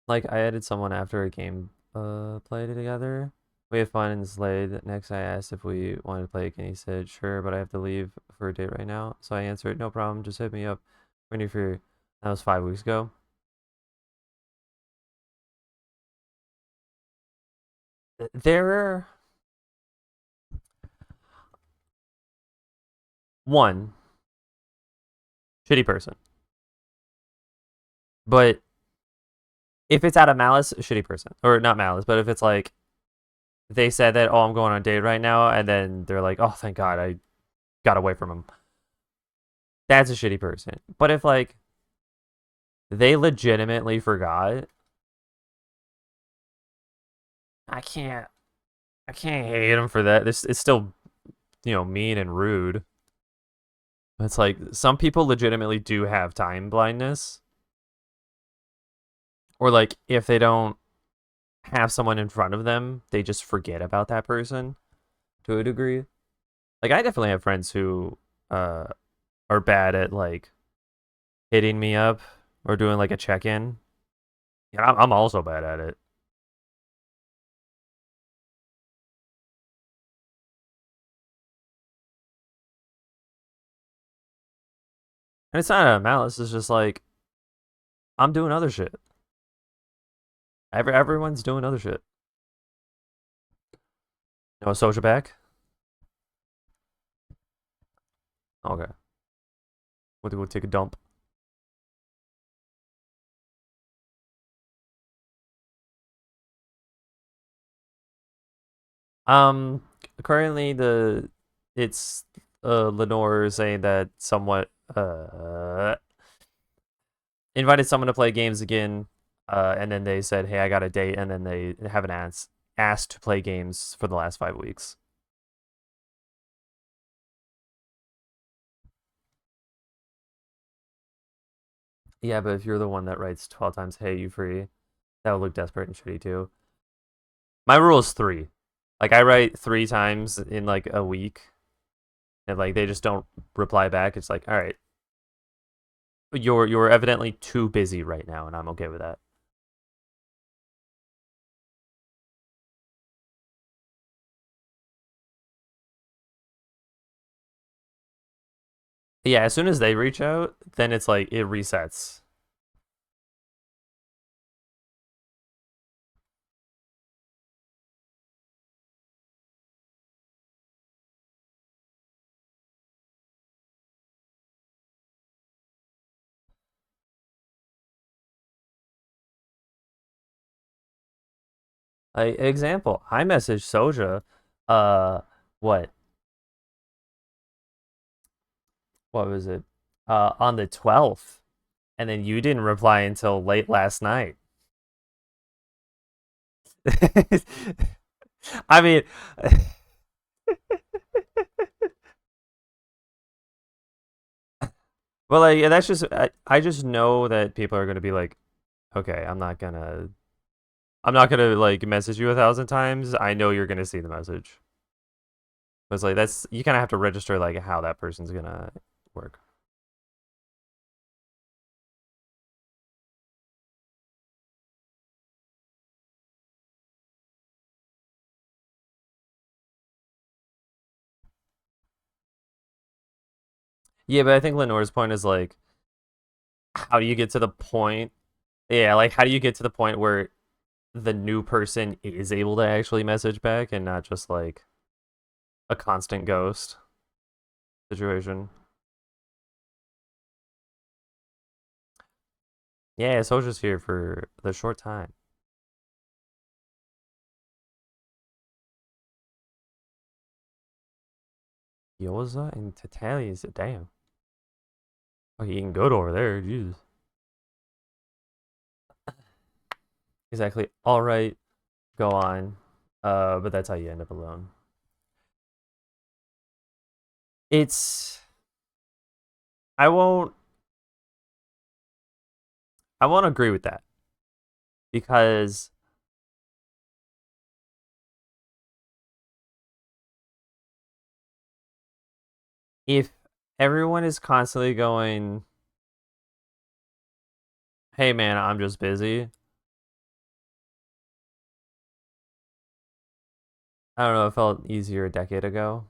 A: Like I added someone after a game played together. We had fun and slayed. Next I asked if we wanted to play again. He said, sure, but I have to leave for a date right now. So I answered, no problem, just hit me up when you're free. That was 5 weeks ago. They're one shitty person. But if it's out of malice, shitty person. Or not malice, but if it's like they said that, oh, I'm going on a date right now, and then they're like, oh, thank God I got away from him. That's a shitty person. But if like they legitimately forgot, I can't I can't hate them for that. This it's still, mean and rude. It's like some people legitimately do have time blindness, or like if they don't have someone in front of them, they just forget about that person to a degree. Like I definitely have friends who uh are bad at like hitting me up or doing like a check-in. Yeah, I'm also bad at it. And it's not a malice, it's just like I'm doing other shit. Everyone's doing other shit. A social back? Okay. Want to go take a dump? Um, currently it's Lenore saying that somewhat invited someone to play games again, and then they said, "Hey, I got a date," and then they haven't asked to play games for the last 5 weeks. Yeah, but if you're the one that writes 12 times, "Hey, you free?" that would look desperate and shitty too. My rule is three. Like I write 3 times in like a week, and like they just don't reply back. It's like, all right, you're evidently too busy right now, and I'm okay with that. Yeah, as soon as they reach out, then it's like it resets. Like example, I messaged Soja, uh, what what was it? On the 12th, and then you didn't reply until late last night. I mean, well, like that's just I just know that people are gonna be like, okay, I'm not gonna like message you 1,000 times. I know you're gonna see the message. But it's like that's you kind of have to register like how that person's gonna work. Yeah, but I think Lenore's point is like, how do you get to the point? Yeah, like how do you get to the point where the new person is able to actually message back and not just like a constant ghost situation? Yeah, Soldier's here for the short time. Gyoza and Tatali's, damn. Oh, you eating good over there, Jesus. Exactly. All right, go on. But that's how you end up alone. It's I won't I won't agree with that because if everyone is constantly going, "Hey man, I'm just busy." I don't know, it felt easier a decade ago.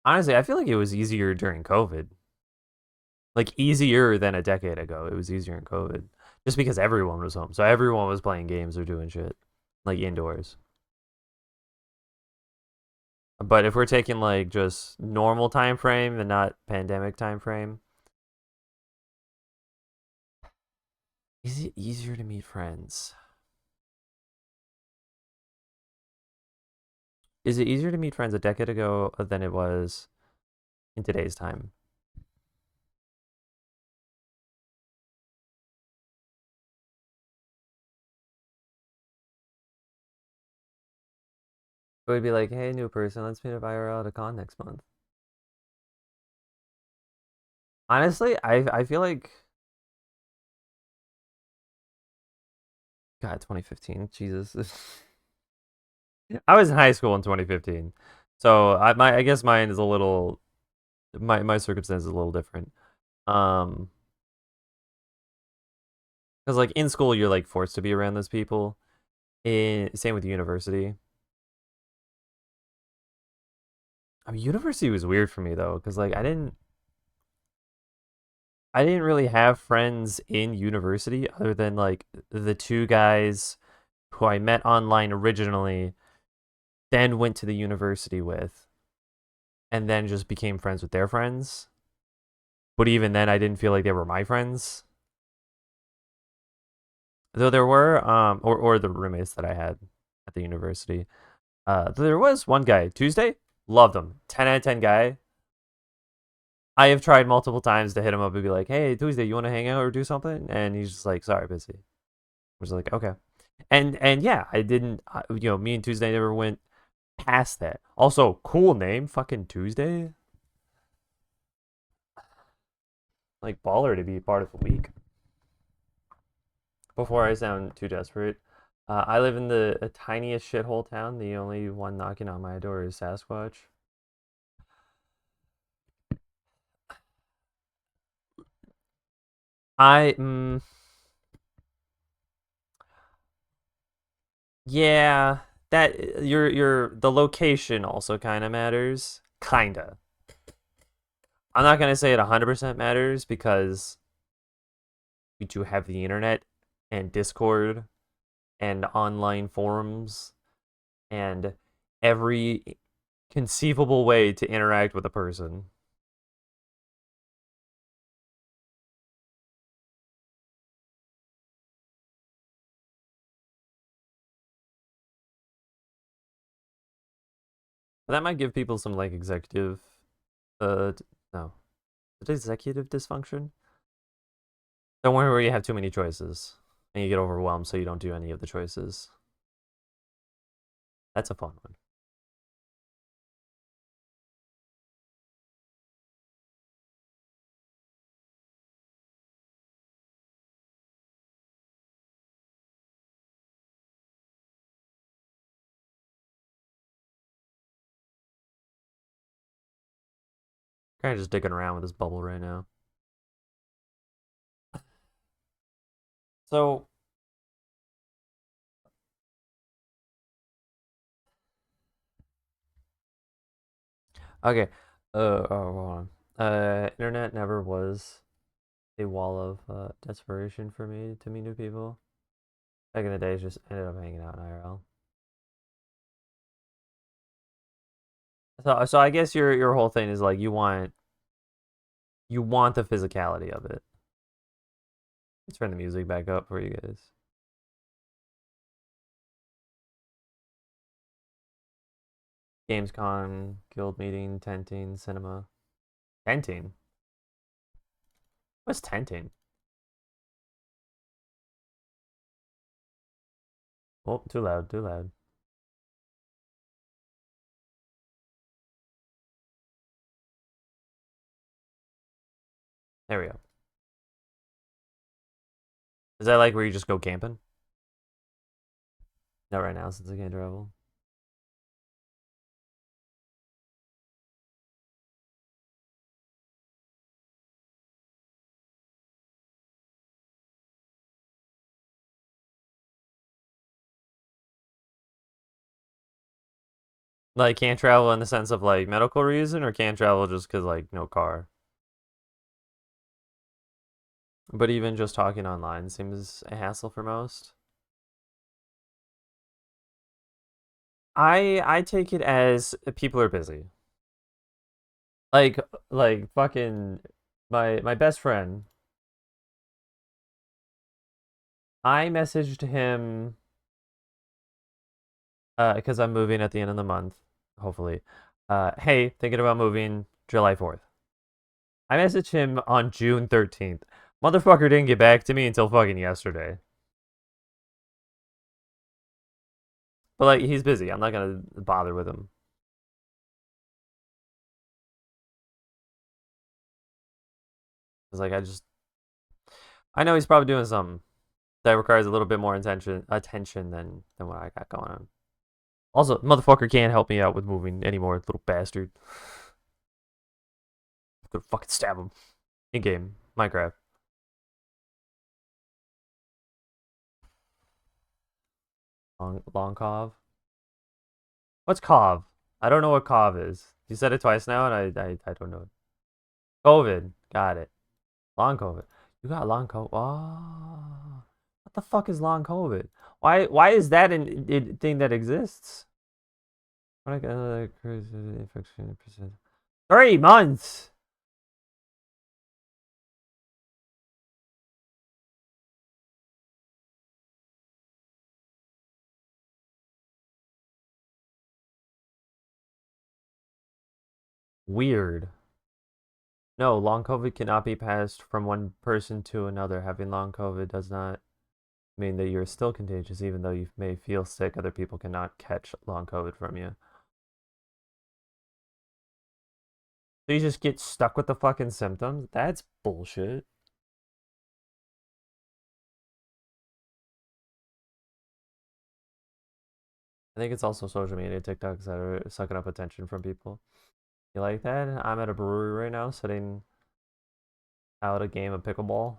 A: Honestly, I feel like it was easier during COVID. Like easier than a decade ago. It was easier in COVID. Just because everyone was home. So everyone was playing games or doing shit. Like indoors. But if we're taking like just normal time frame and not pandemic time frame, is it easier to meet friends? Is it easier to meet friends a decade ago than it was in today's time? It would be like, hey, new person, let's meet up IRL at a con next month. Honestly, I feel like God, 2015, Jesus. I was in high school in 2015, so I guess mine is a little my circumstance is a little different. Um, because like in school you're like forced to be around those people. Same with university. I mean, university was weird for me though, because like I didn't really have friends in university other than like the two guys who I met online originally, then went to the university with, and then just became friends with their friends. But even then, I didn't feel like they were my friends. Though there were, or the roommates that I had at the university. There was one guy, Tuesday, loved him. 10 out of 10 guy. I have tried multiple times to hit him up and be like, "Hey, Tuesday, you want to hang out or do something?" And he's just like, "Sorry, busy." I was like, "Okay." And yeah, I didn't. Me and Tuesday never went past that. Also, cool name, fucking Tuesday. Like baller to be part of the week. Before I sound too desperate, I live in the tiniest shithole town. The only one knocking on my door is Sasquatch. I yeah, that your the location also kind of matters. Kinda. I'm not gonna say it 100% matters because we do have the internet and Discord and online forums and every conceivable way to interact with a person. That might give people some like executive no. Is it executive dysfunction? Don't worry where you have too many choices and you get overwhelmed so you don't do any of the choices. That's a fun one. Kind of just digging around with this bubble right now. So, okay. Hold on. Internet never was a wall of desperation for me to meet new people. Back in the days, just ended up hanging out in IRL. So I guess your whole thing is like you want the physicality of it. Let's turn the music back up for you guys. Gamescom, guild meeting, tenting, cinema. Tenting? What's tenting? Oh, too loud, too loud. There we go. Is that like where you just go camping? Not right now since I can't travel. Like can't travel in the sense of like medical reason, or can't travel just because like no car. But even just talking online seems a hassle for most. I take it as people are busy. Like like fucking my best friend. I messaged him because I'm moving at the end of the month, hopefully. Hey, thinking about moving July 4th. I messaged him on June 13th. Motherfucker didn't get back to me until fucking yesterday. But like he's busy. I'm not gonna bother with him. It's like I know he's probably doing something that requires a little bit more attention than what I got going on. Also, motherfucker can't help me out with moving anymore, little bastard. Could fucking stab him in game Minecraft. Long cov. What's cov? I don't know what cov is. You said it twice now, and I don't know. COVID. Got it. Long COVID. You got long COVID. Oh, what the fuck is long COVID? Why is that a thing that exists? What I infection percent? 3 months. Weird. No, long COVID cannot be passed from one person to another. Having long COVID does not mean that you're still contagious, even though you may feel sick. Other people cannot catch long COVID from you. So you just get stuck with the fucking symptoms? That's bullshit. I think it's also social media, TikToks that are sucking up attention from people. You like that? I'm at a brewery right now, sitting out a game of pickleball.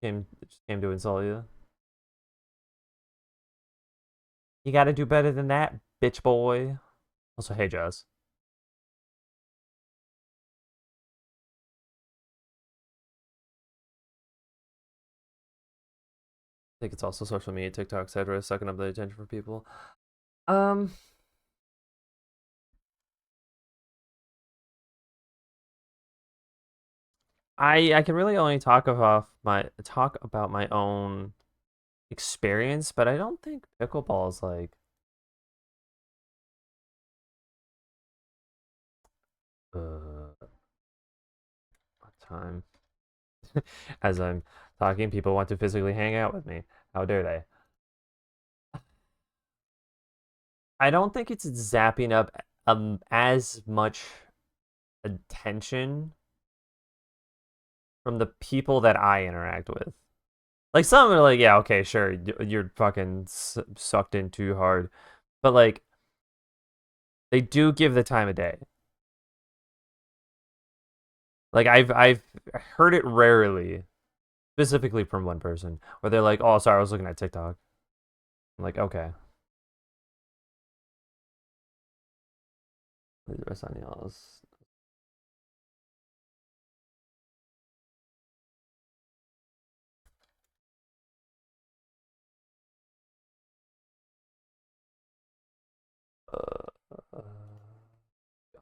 A: Just came to insult you. You gotta do better than that, bitch boy. Also, hey, Jazz. I think it's also social media, TikTok, etc., sucking up the attention for people. Um, I can really only talk about my own experience, but I don't think pickleball is like what time. As I'm talking, people want to physically hang out with me. How dare they? I don't think it's zapping up as much attention from the people that I interact with. Like some are like, yeah, okay, sure, you're fucking sucked in too hard, but like they do give the time of day. Like I've heard it rarely, specifically from one person, where they're like, "Oh, sorry, I was looking at TikTok." I'm like, okay. The rest on y'all's.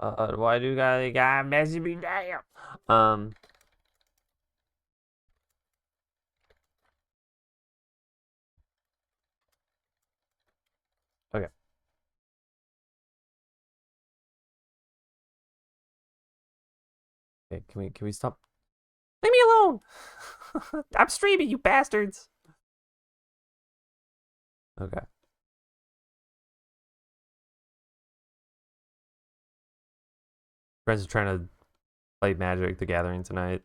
A: Uh, why do you got message me damn? Um, okay. Okay, can we stop? Leave me alone. I'm streaming, you bastards. Okay. Friends are trying to play Magic the Gathering tonight.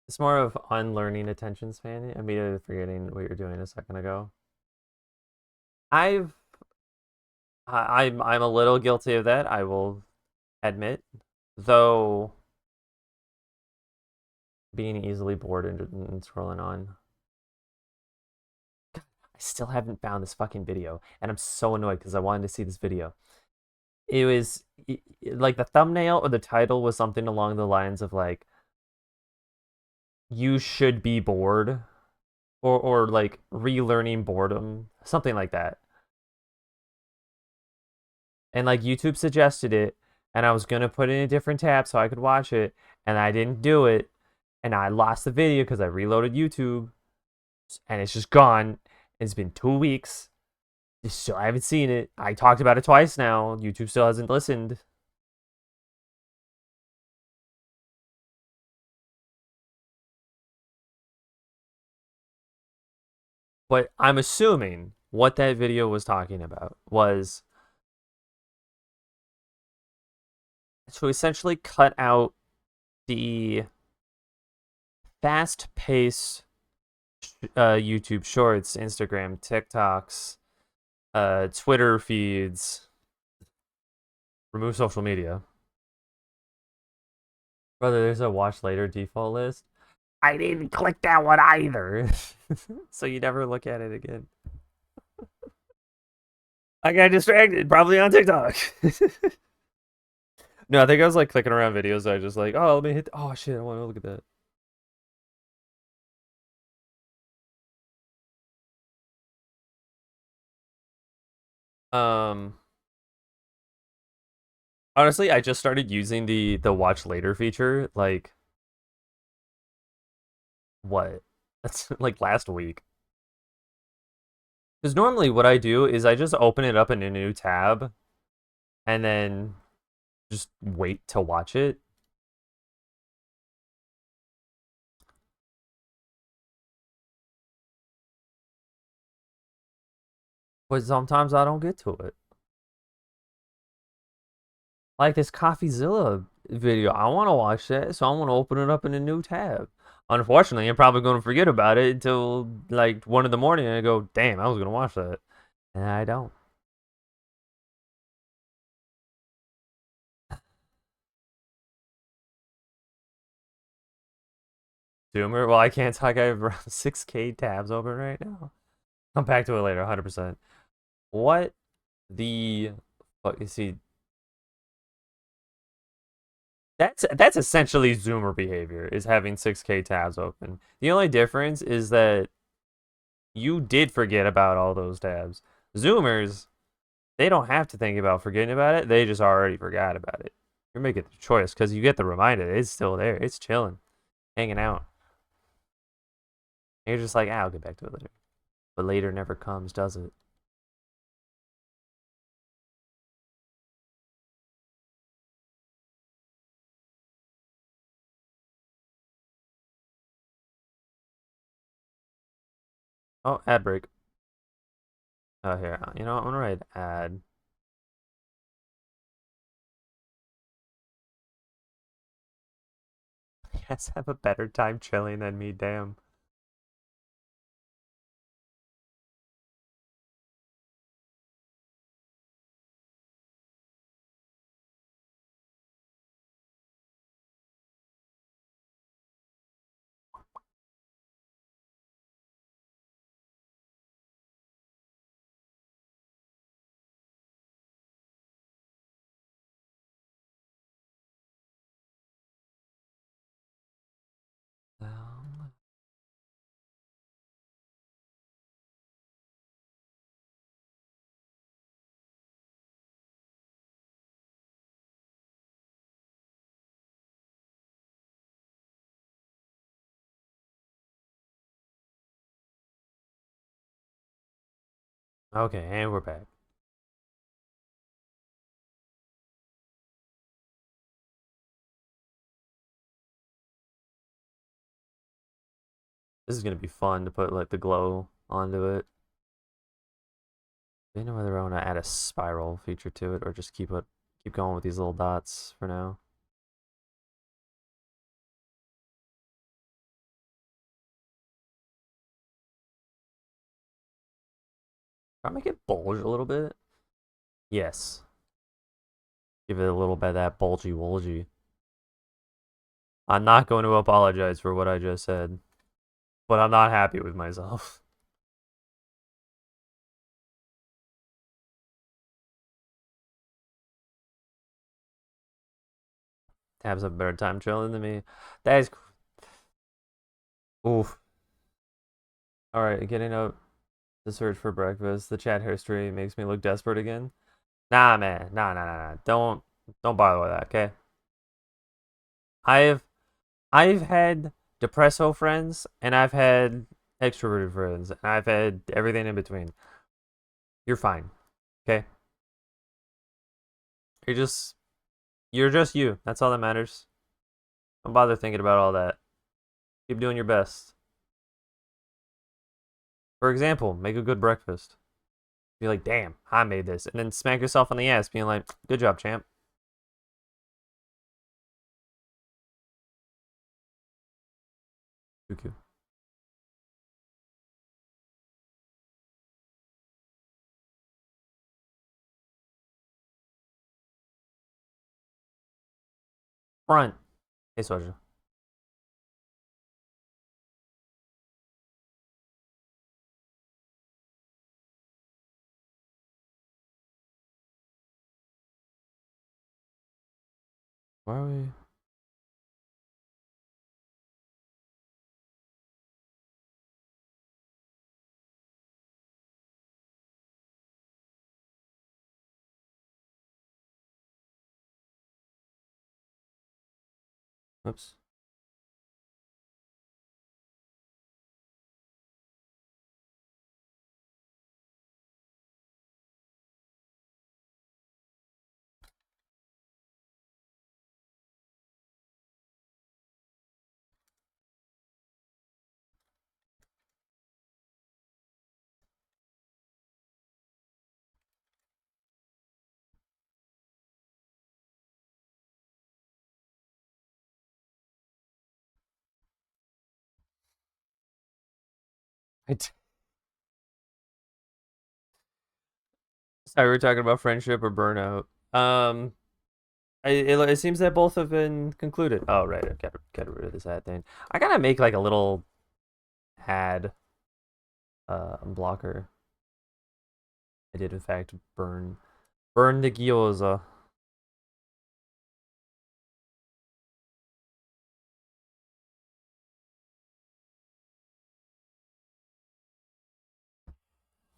A: It's more of unlearning attention span. Immediately forgetting what you're doing a second ago. I've I'm a little guilty of that, I will admit. Though being easily bored and scrolling on. I still haven't found this fucking video, and I'm so annoyed because I wanted to see this video. It was like the thumbnail or the title was something along the lines of like, "You should be bored," or like relearning boredom, something like that. And like YouTube suggested it, and I was gonna put it in a different tab so I could watch it, and I didn't do it, and I lost the video because I reloaded YouTube, and it's just gone. It's been 2 weeks. So I haven't seen it. I talked about it twice now. YouTube still hasn't listened. But I'm assuming what that video was talking about was to essentially cut out the fast paced YouTube shorts, Instagram, TikToks, Twitter feeds, remove social media. Brother, there's a watch later default list. I didn't click that one either. So you never look at it again. I got distracted, probably on TikTok. No, I think I was like clicking around videos. I just like, oh, let me hit. Oh shit, I want to look at that. Um, Honestly, I just started using the watch later feature. Like, What? That's like last week. Because normally what I do is I just open it up in a new tab and then just wait to watch it. But sometimes I don't get to it. Like this CoffeeZilla video, I want to watch that, so I want to open it up in a new tab. Unfortunately, I'm probably going to forget about it until like 1 in the morning and I go, damn, I was going to watch that. And I don't. Zoomer, well, I can't talk. I have around 6K tabs open right now. Come back to it later, 100%. What the fuck? You see, that's essentially Zoomer behavior, is having 6K tabs open. The only difference is that you did forget about all those tabs. Zoomers, they don't have to think about forgetting about it. They just already forgot about it. You're making the choice because you get the reminder. It's still there. It's chilling, hanging out. And you're just like, ah, I'll get back to it later. But later never comes, does it? Oh, ad break. Oh, here. You know what? I'm gonna write ad. You guys have a better time chilling than me, damn. Okay, and we're back. This is gonna be fun to put like the glow onto it. Do you know whether I want to add a spiral feature to it or just keep going with these little dots for now? Try to make it bulge a little bit. Yes. Give it a little bit of that bulgy wulgy. I'm not going to apologize for what I just said, but I'm not happy with myself. Tabs have a better time chilling than me. That is. Oof. Alright, getting up to search for breakfast. The chat history makes me look desperate again. Nah, man. Nah. Don't bother with that, okay? I've I've had depresso friends and I've had extroverted friends and I've had everything in between. You're fine. Okay? You're just you're just you. That's all that matters. Don't bother thinking about all that. Keep doing your best. For example, make a good breakfast. Be like, damn, I made this. And then smack yourself on the ass, being like, good job, champ. QQ. Front. Hey, Soja. Why are we? Oops. Sorry, we were talking about friendship or burnout. It seems that both have been concluded. Oh, right. I gotta get rid of this ad thing. I gotta make like a little ad blocker. I did in fact burn the gyoza.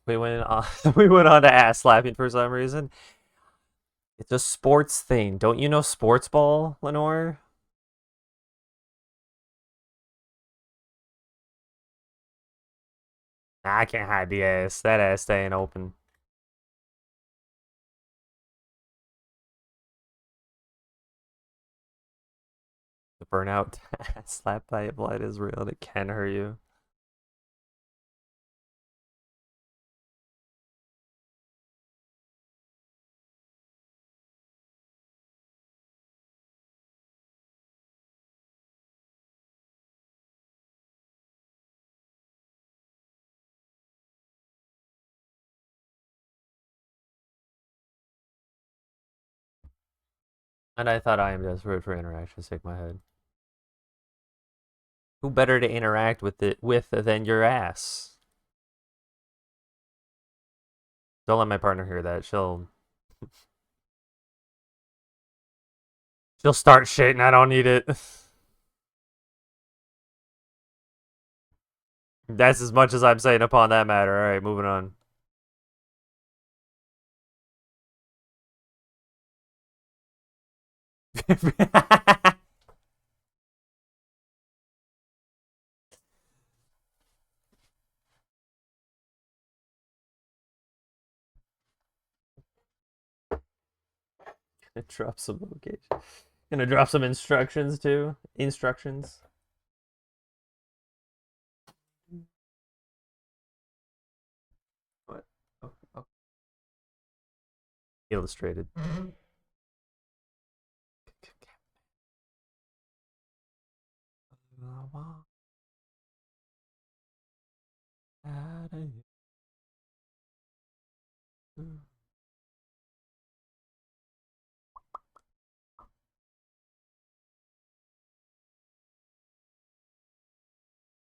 A: We went on we went on to ass slapping for some reason. It's a sports thing. Don't you know sports ball, Lenore? Nah, I can't hide the ass. That ass staying open. The burnout slap by blood is real and it can hurt you. And I thought I am desperate for interaction, shake my head. Who better to interact with it with than your ass? Don't let my partner hear that. She'll start shit and I don't need it. That's as much as I'm saying upon that matter. Alright, moving on. Gonna drop some location. Gonna drop some instructions too. Instructions. What? Oh. Illustrated.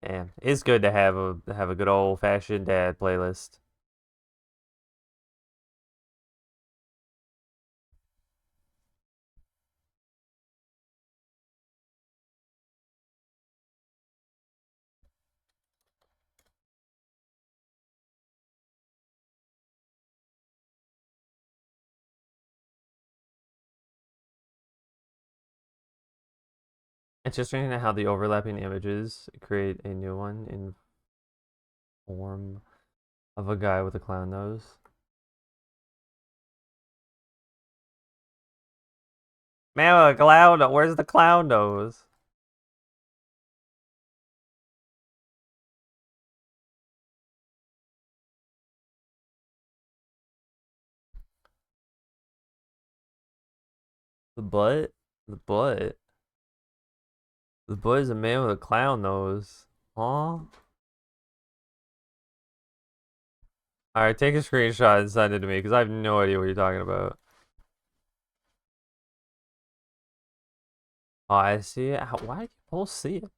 A: Damn, it's good to have a good old fashioned dad playlist. It's just interesting how the overlapping images create a new one in form of a guy with a clown nose. Man, a clown. Where's the clown nose? The butt. The butt. The butt is a man with a clown nose. Huh? Alright, take a screenshot and send it to me because I have no idea what you're talking about. Oh, I see it. Why do you both see it?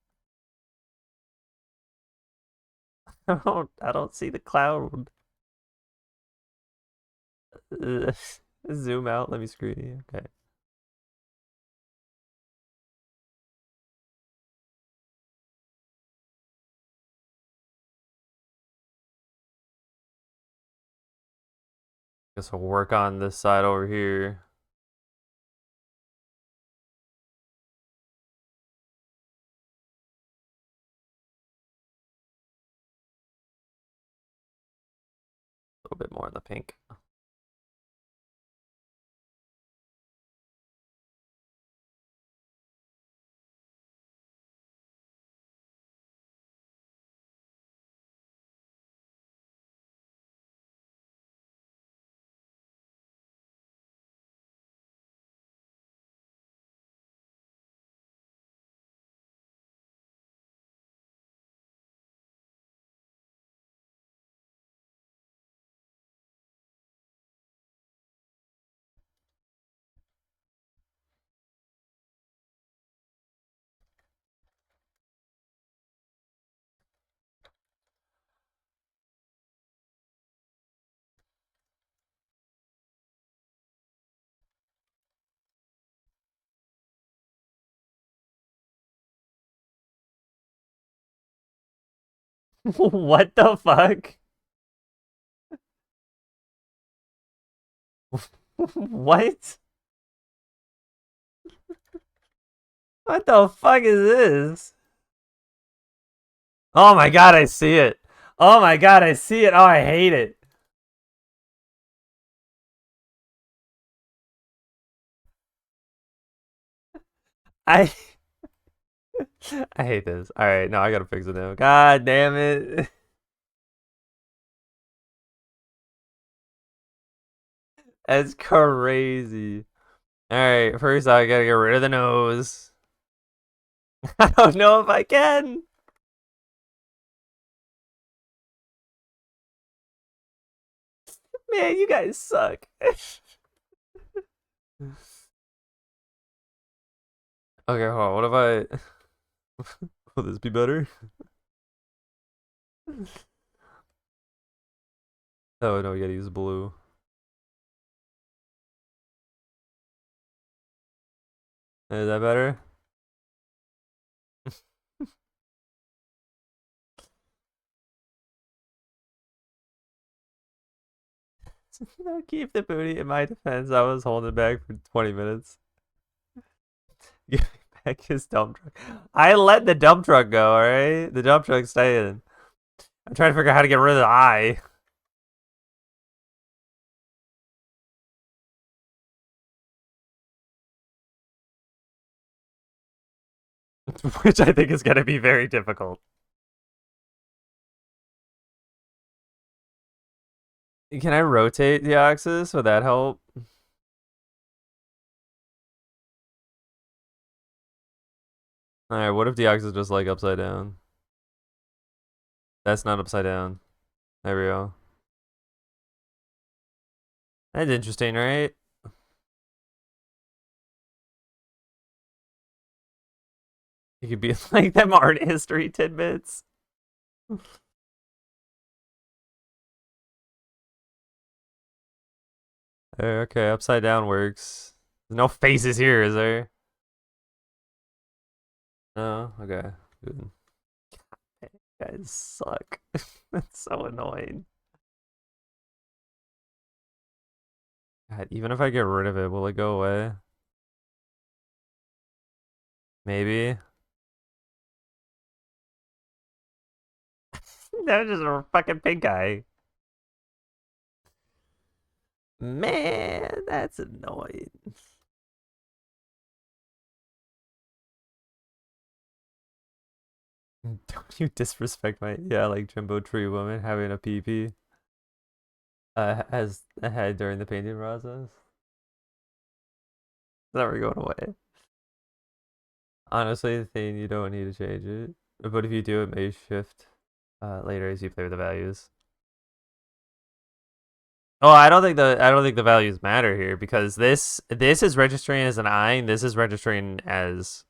A: I don't see the clown. Zoom out. Let me screen you. Okay. Guess we'll work on this side over here. A little bit more in the pink. What the fuck? What? What the fuck is this? Oh my god, I see it. Oh my god, I see it. Oh, I hate it. I I hate this. All right, no, I gotta fix it now. God damn it. That's crazy. All right, first I gotta get rid of the nose. I don't know if I can. Man, you guys suck. Okay, hold on. What if I? Will this be better? Oh no, we gotta use blue. Is that better? No, keep the booty. In my defense, I was holding it back for 20 minutes. Give me back his dump truck. I let the dump truck go, alright? The dump truck's staying. I'm trying to figure out how to get rid of the eye. Which I think is gonna be very difficult. Can I rotate the axis? Would that help? Alright, what if the axis is just like upside down? That's not upside down. There we go. That's interesting, right? It could be like them art history tidbits. Okay, upside down works. There's no faces here, is there? No? Okay. Good. You guys suck. That's so annoying. God, even if I get rid of it, will it go away? Maybe. That was just a fucking pink eye. Man, that's annoying. Don't you disrespect my like Jimbo Tree Woman having a PP as a head during the painting process? It's never going away. Honestly, the thing you don't need to change it, but if you do, it may shift later as you play with the values. Oh, I don't think the values matter here because this is registering as an eye, and this is registering as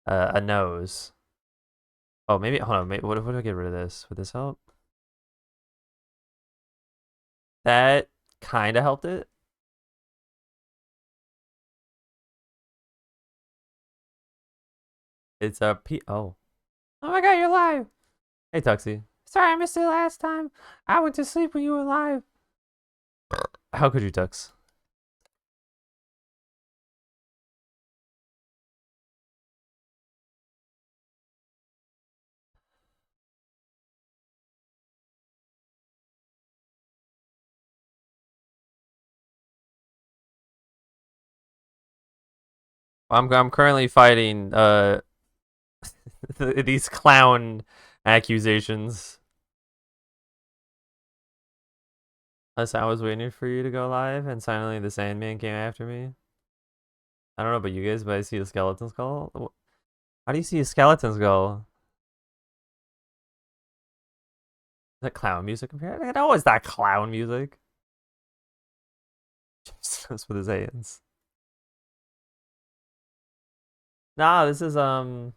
A: a nose. Oh, maybe hold on. Maybe, what if I get rid of this? Would this help? That kind of helped it. It's a P. Oh. Oh my god, you're live. Hey, Tuxie. Sorry, I missed it last time. I went to sleep when you were live. How could you, Tux? I'm currently fighting these clown accusations. Unless I was waiting for you to go live, and suddenly the Sandman came after me. I don't know about you guys, but I see a skeleton skull. How do you see a skeleton skull? Is that clown music? No, it's not clown music. Just with his hands. Nah, this is what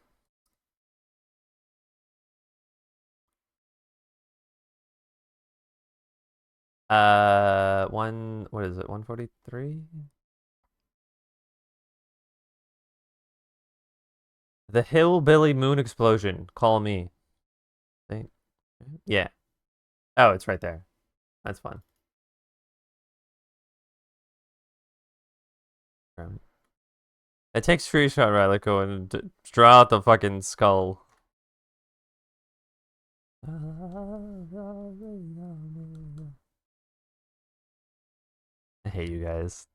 A: is it? 143? The Hillbilly Moon Explosion. Call me. Thank Yeah. Oh, it's right there. That's fun. It takes free shot Relico and draw out the fucking skull. I hate you guys.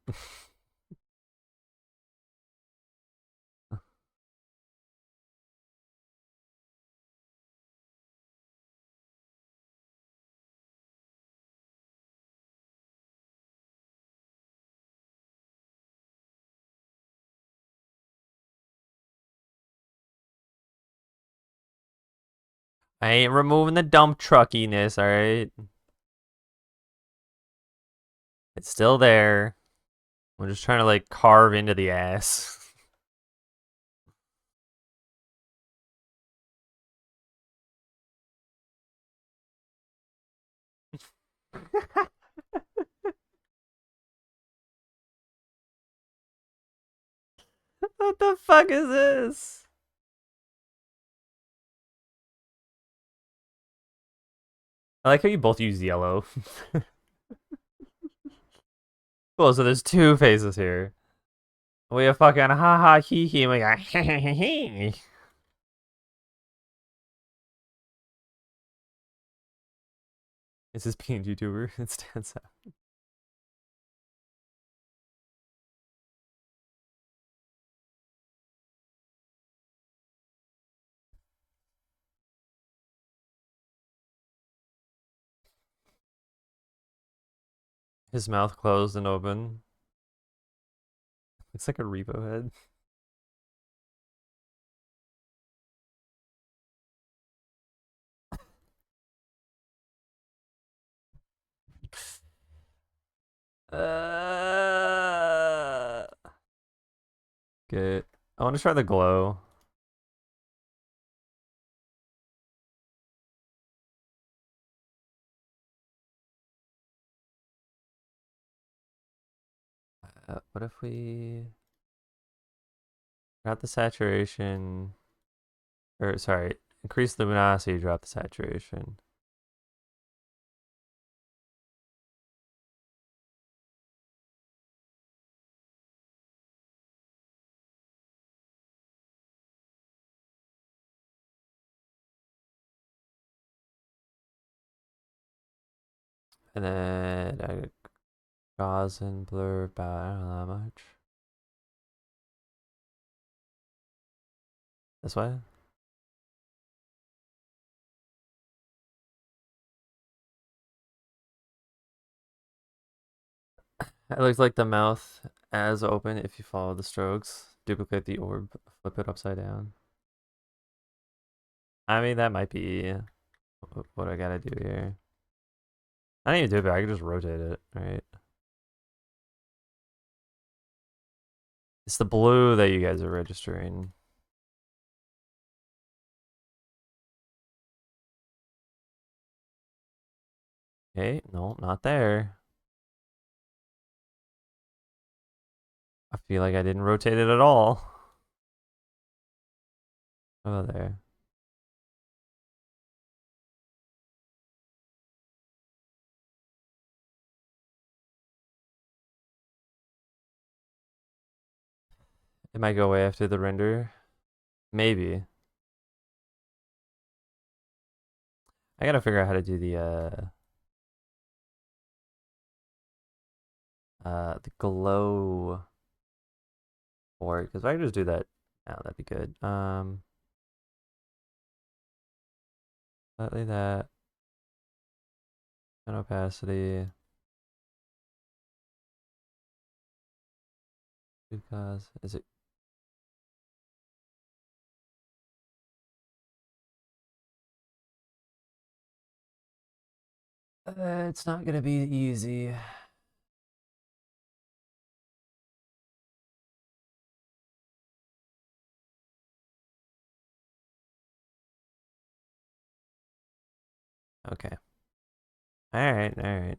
A: I ain't removing the dump truckiness, alright? It's still there. I'm just trying to like carve into the ass. What the fuck is this? I like how you both use yellow. Cool, so there's two faces here. We have fucking ha ha hee hee, and we got hee. Is this being a YouTuber? It stands out. His mouth closed and open. It's like a repo head. Uh, Good. I want to try the glow. What if we drop the saturation? Or sorry, increase luminosity, drop the saturation. And then Gaussian blur about, I don't know that much. This way? It looks like the mouth as open if you follow the strokes. Duplicate the orb, flip it upside down. I mean, that might be what I gotta do here. I didn't even do it, I can just rotate it, right? It's the blue that you guys are registering. Okay, no, not there. I feel like I didn't rotate it at all. Oh, there. It might go away after the render. Maybe. I gotta figure out how to do the glow for it, because if I could just do that now, that'd be good. Slightly that. And opacity. Because is it it's not gonna be easy. Okay. Alright, alright.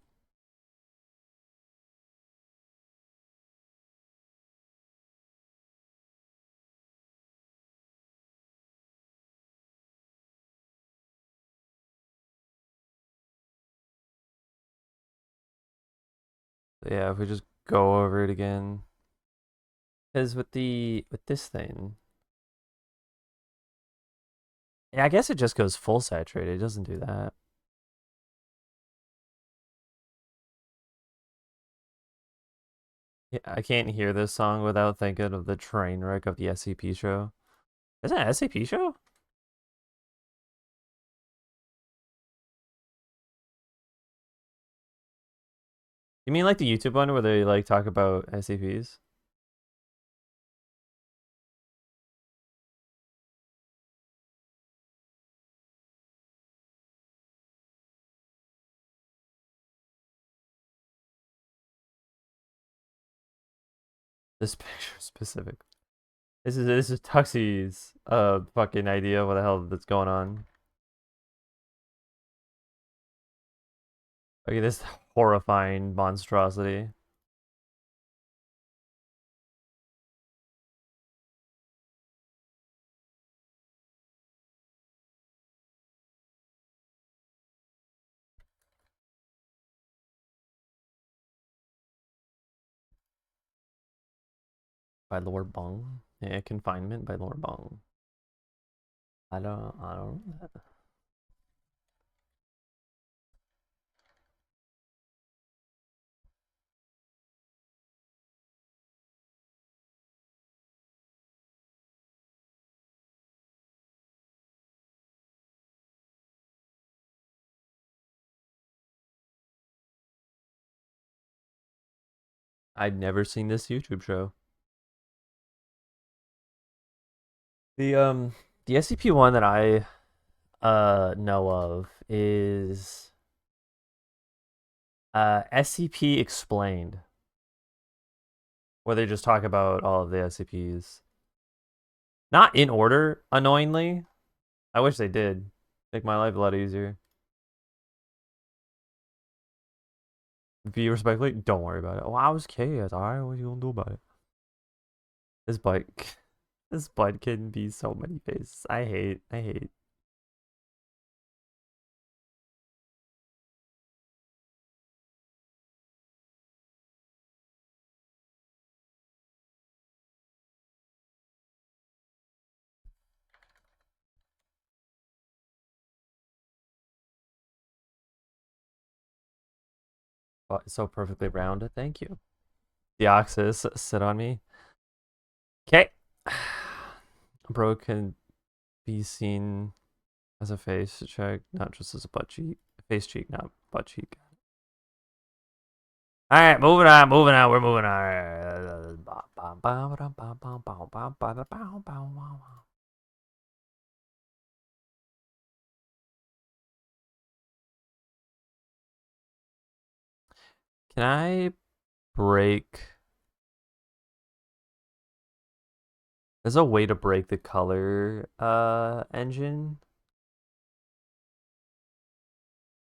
A: Yeah, if we just go over it again. Because with this thing, yeah, I guess it just goes full saturated. It doesn't do that. Yeah, I can't hear this song without thinking of the train wreck of the SCP show. Is that an SCP show? You mean like the YouTube one where they like talk about SCPs? This picture specific. This is Tuxie's fucking idea of what the hell that's going on. Okay, this horrifying monstrosity. By Lord Bong. Yeah, Confinement by Lord Bong. I don't. I'd never seen this YouTube show. The the SCP one that I know of is SCP Explained, where they just talk about all of the SCPs. Not in order, annoyingly. I wish they did. Make my life a lot easier. Be respectfully, don't worry about it. Oh, I was chaos. Alright, what you gonna do about it? This bike this bud can be so many faces. I hate. Oh, it's so perfectly rounded. Thank you. Deoxys, sit on me. Okay. Bro can be seen as a face cheek, not just as a butt cheek. Face cheek, not butt cheek. Alright, moving on, we're moving on. Can I break? There's a way to break the color engine.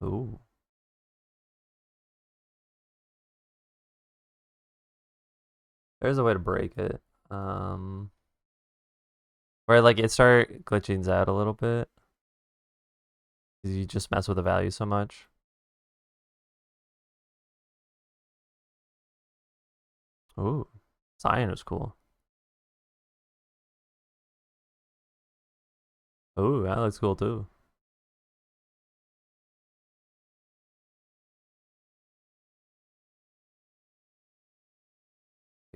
A: Ooh. There's a way to break it. Um where like it start glitching out a little bit. You just mess with the value so much. Ooh. Cyan is cool. Ooh, that looks cool too.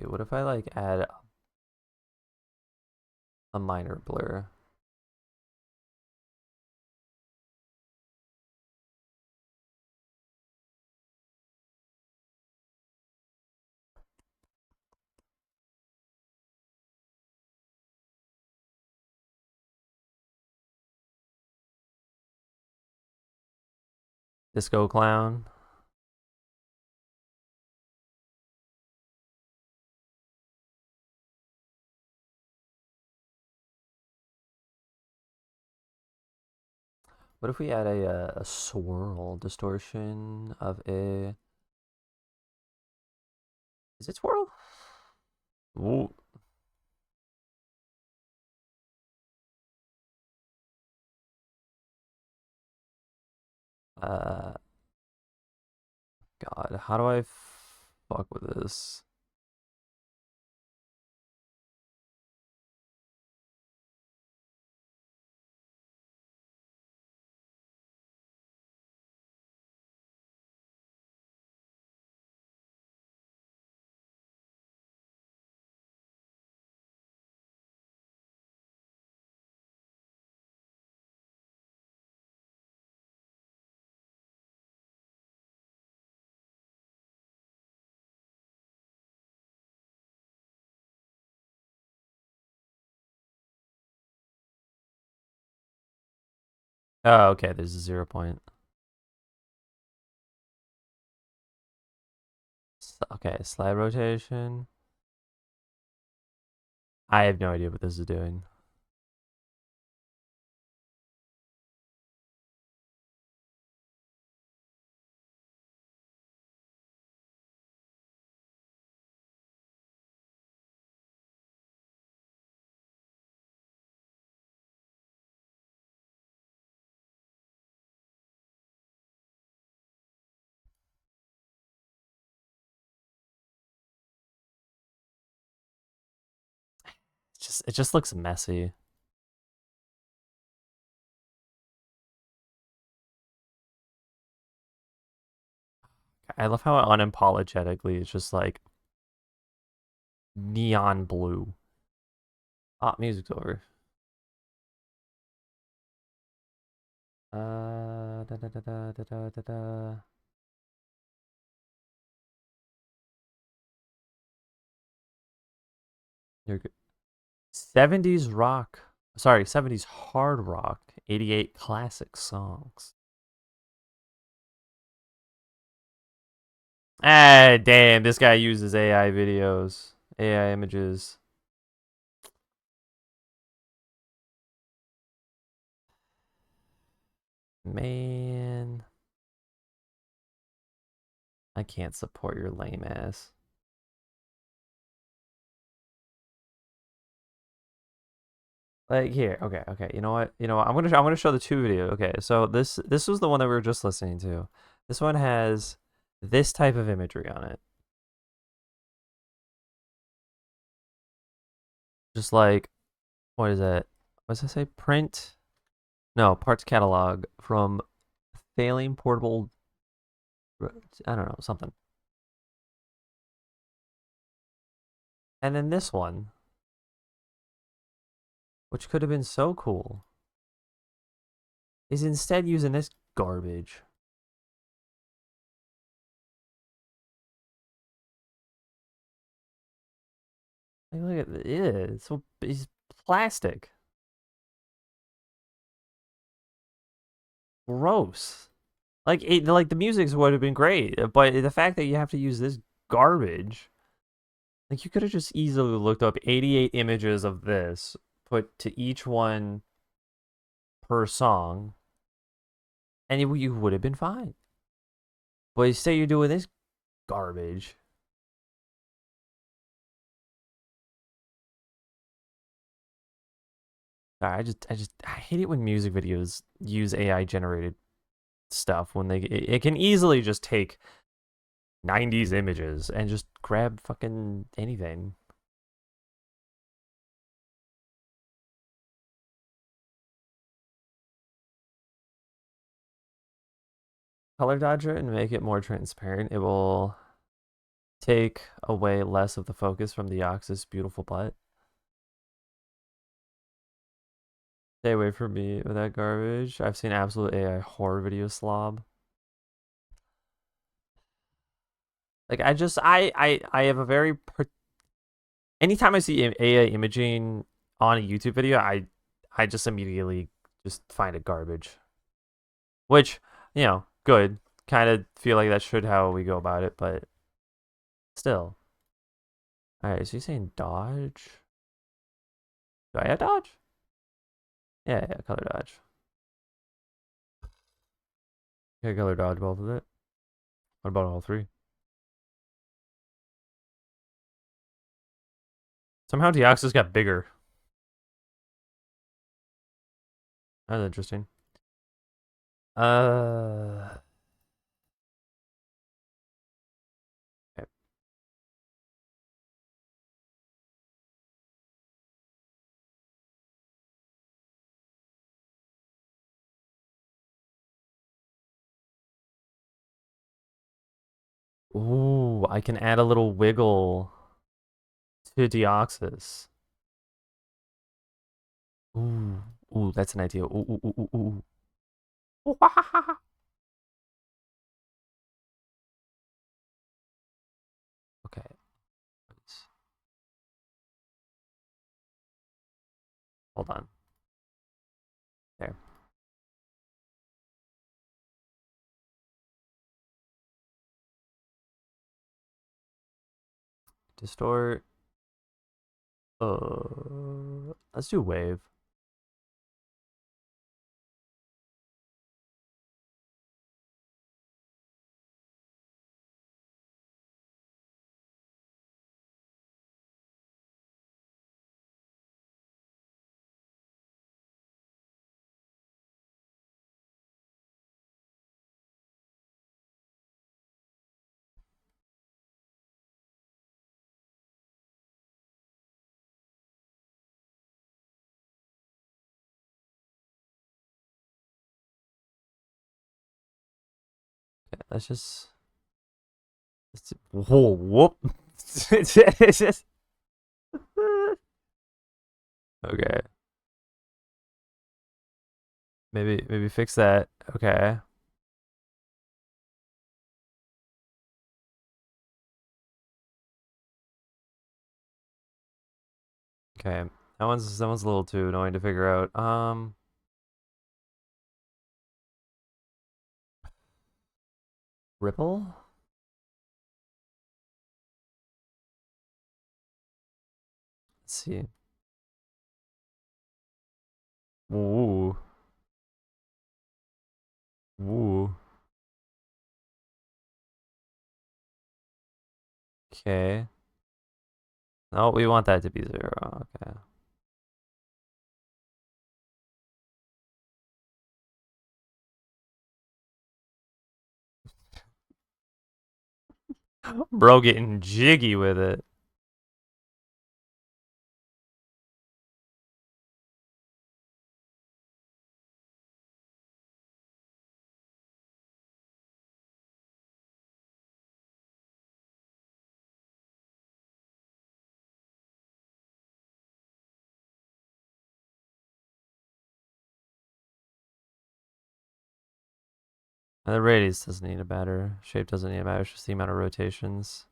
A: Okay, what if I like add a minor blur? Disco clown. What if we add a swirl distortion of a? Is it swirl? Ooh. Uh, God, how do I? fuck with this. Oh, okay. There's a 0 point. Okay, slide rotation. I have no idea what this is doing. It just looks messy. I love how unapologetically it's just like neon blue. Ah, music's over. Da da da da da da da da. You're good. 70s rock. Sorry, 70s hard rock. 88 classic songs. Ah, damn, this guy uses AI videos, AI images. Man, I can't support your lame ass. Like here, okay, okay. You know what? I'm gonna show the two video. Okay, so this was the one that we were just listening to. This one has this type of imagery on it. Just like what is that? What's that say? Print? No, parts catalog from failing portable. I don't know something. And then this one, which could have been so cool, is instead using this garbage. Like, look at it. It's plastic. Gross. Like the music would have been great, but the fact that you have to use this garbage, like you could have just easily looked up 88 images of this, put to each one per song, and you would have been fine. But instead, you're doing this garbage. I hate it when music videos use AI generated stuff when it can easily just take 90s images and just grab fucking anything. Color dodge it and make it more transparent. It will take away less of the focus from the Ox's beautiful butt. Stay away from me with that garbage. I've seen absolute AI horror video slob. Like I have a very anytime I see AI imaging on a YouTube video, I just immediately just find it garbage. Which, good. Kind of feel like that should how we go about it, but still. All right, so you're saying dodge? Do I have dodge? Yeah, yeah, color dodge. Okay, color dodge both of it. What about all three? Somehow Deoxys got bigger. That's interesting. Uh, okay. Ooh, I can add a little wiggle to Deoxys. Ooh, ooh, that's an idea. Ooh, ooh, ooh, ooh, ooh. Okay, hold on. There. Distort. Let's do wave. Okay, whoa, whoop. It's just okay. Maybe fix that. Okay. Okay. That one's a little too annoying to figure out. Ripple? Let's see. Ooh. Ooh. Okay. No, we want that to be 0. Okay. Bro getting jiggy with it. And the radius doesn't need a matter. Shape doesn't need a matter. It's just the amount of rotations.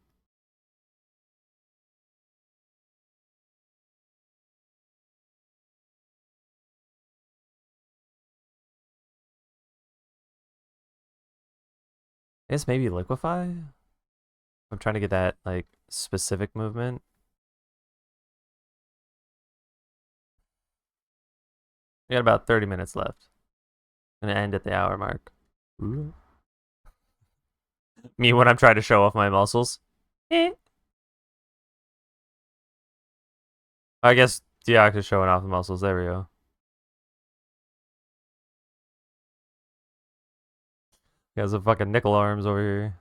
A: I guess maybe liquefy? I'm trying to get that like specific movement. We got about 30 minutes left. Gonna end at the hour mark. Ooh. Me when I'm trying to show off my muscles. Eh. I guess Diak is showing off the muscles. There we go. He has a fucking nickel arms over here.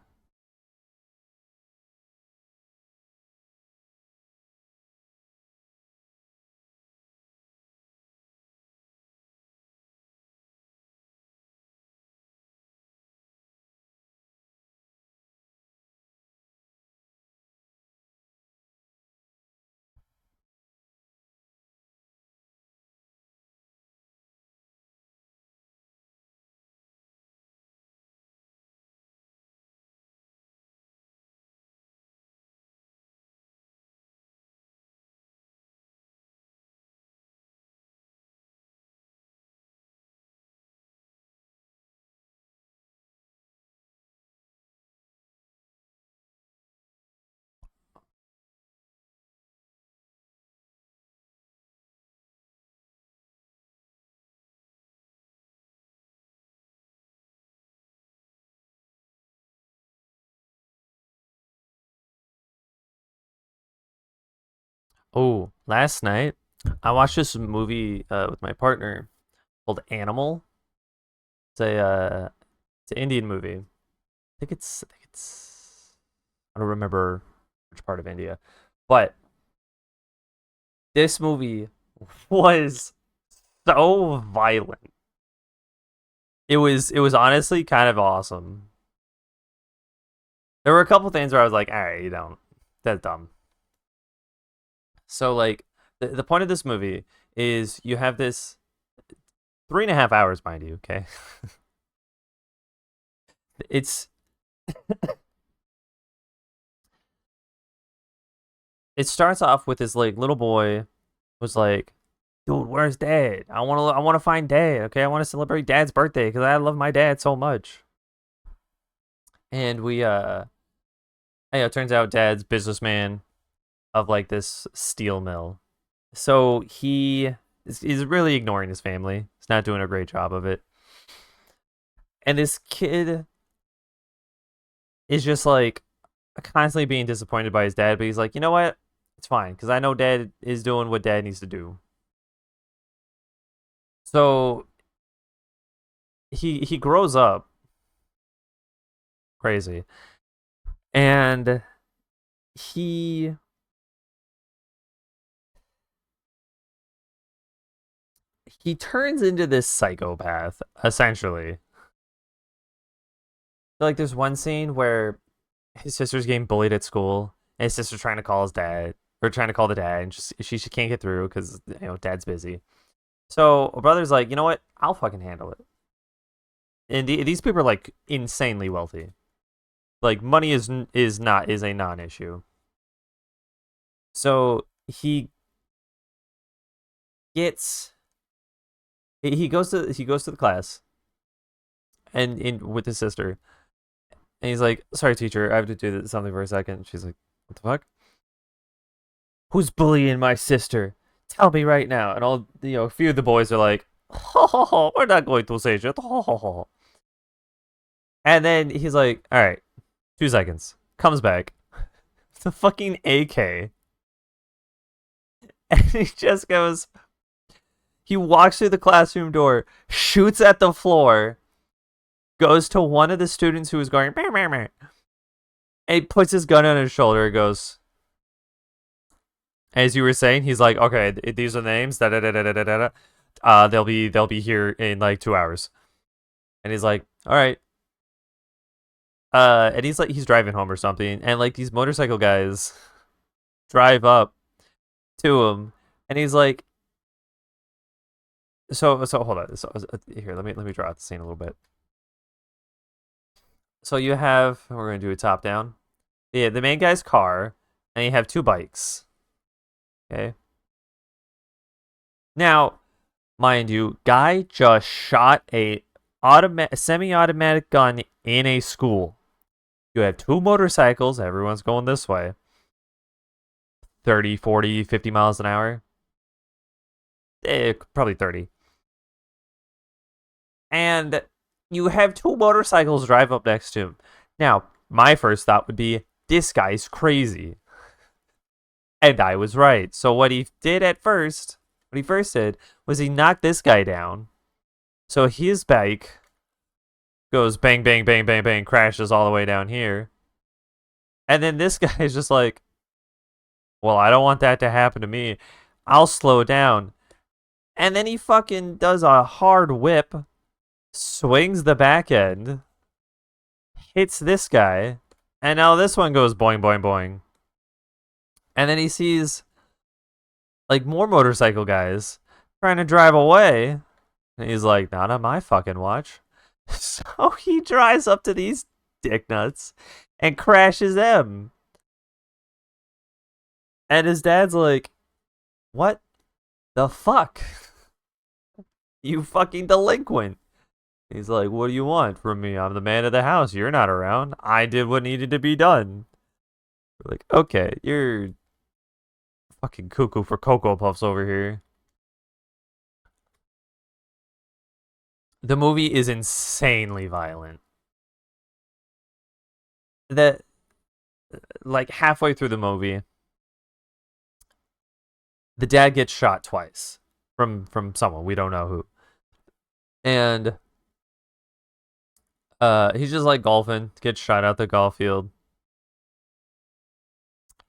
A: Oh, last night I watched this movie with my partner called Animal. It's an Indian movie. I don't remember which part of India, but this movie was so violent. It was honestly kind of awesome. There were a couple things where I was like, all right, you don't. That's dumb. So like the point of this movie is you have this 3.5 hours, mind you. Okay, it's it starts off with this like little boy was like, dude, where's dad? I want to find dad. Okay, I want to celebrate dad's birthday because I love my dad so much. And it turns out dad's businessman of like this steel mill. So he's really ignoring his family. He's not doing a great job of it. And this kid is just like constantly being disappointed by his dad, but he's like, you know what? It's fine because I know dad is doing what dad needs to do. So he grows up crazy, and he he turns into this psychopath essentially. Like there's one scene where his sister's getting bullied at school, and his sister's trying to call his dad or trying to call the dad, and just she can't get through because dad's busy. So brother's like, you know what? I'll fucking handle it. And these people are like insanely wealthy. Like money is a non-issue. So gets he goes to the class and in with his sister, and he's like, sorry teacher, I have to do something for a second. She's like, what the fuck? Who's bullying my sister? Tell me right now. And all a few of the boys are like, ho, ho, ho, we're not going to say shit. Ho, ho, ho. And then he's like, all right, 2 seconds. Comes back. It's a fucking AK. And he just goes, he walks through the classroom door, shoots at the floor, goes to one of the students who was going, meh, meh, meh, and he puts his gun on his shoulder and goes, as you were saying, he's like, okay, these are the names. Da, da, da, da, da, da, da. They'll be here in like 2 hours. And he's like, all right. And he's driving home or something, and like these motorcycle guys drive up to him, and he's like, so hold on. So here, let me draw out the scene a little bit. So you have, we're gonna do a top down. Yeah, the main guy's car, and you have two bikes. Okay. Now, mind you, guy just shot a semi-automatic gun in a school. You have two motorcycles, everyone's going this way. 30, 40, 50 miles an hour. Probably 30. And you have two motorcycles drive up next to him. Now, my first thought would be, this guy's crazy. And I was right. So what he first did was he knocked this guy down. So his bike goes bang, bang, bang, bang, bang, crashes all the way down here. And then this guy is just like, well, I don't want that to happen to me. I'll slow down. And then he fucking does a hard whip, swings the back end, hits this guy, and now this one goes boing, boing, boing. And then he sees like more motorcycle guys trying to drive away. And he's like, not on my fucking watch. So he drives up to these dick nuts and crashes them. And his dad's like, what the fuck? You fucking delinquent. He's like, what do you want from me? I'm the man of the house. You're not around. I did what needed to be done. We're like, okay, you're fucking cuckoo for Cocoa Puffs over here. The movie is insanely violent. That, like, halfway through the movie, the dad gets shot twice from someone, we don't know who. And he's just like golfing, gets shot out the golf field.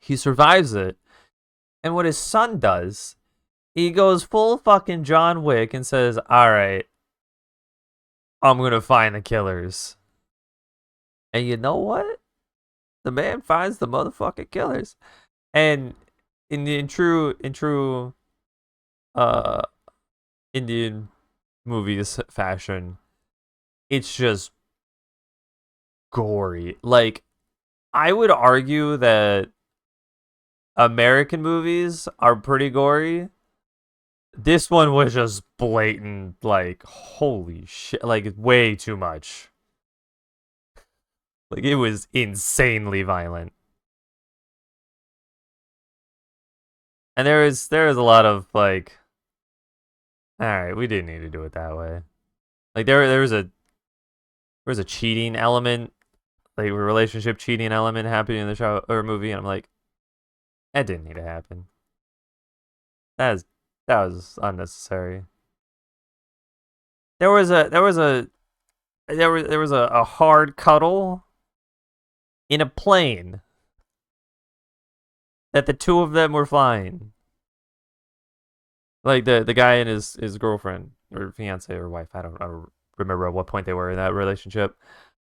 A: He survives it. And what his son does, he goes full fucking John Wick and says, all right, I'm going to find the killers. And you know what? The man finds the motherfucking killers. And in true uh Indian movies fashion, it's just gory. Like, I would argue that American movies are pretty gory. This one was just blatant, like, holy shit, like, way too much. Like, it was insanely violent. And there was a lot of like, all right, we didn't need to do it that way. Like there was a cheating element, like a relationship cheating element happening in the show or movie, and I'm like, that didn't need to happen. That is that was unnecessary. There was a hard cuddle in a plane that the two of them were flying. Like the guy and his girlfriend or fiance or wife. I don't remember at what point they were in that relationship.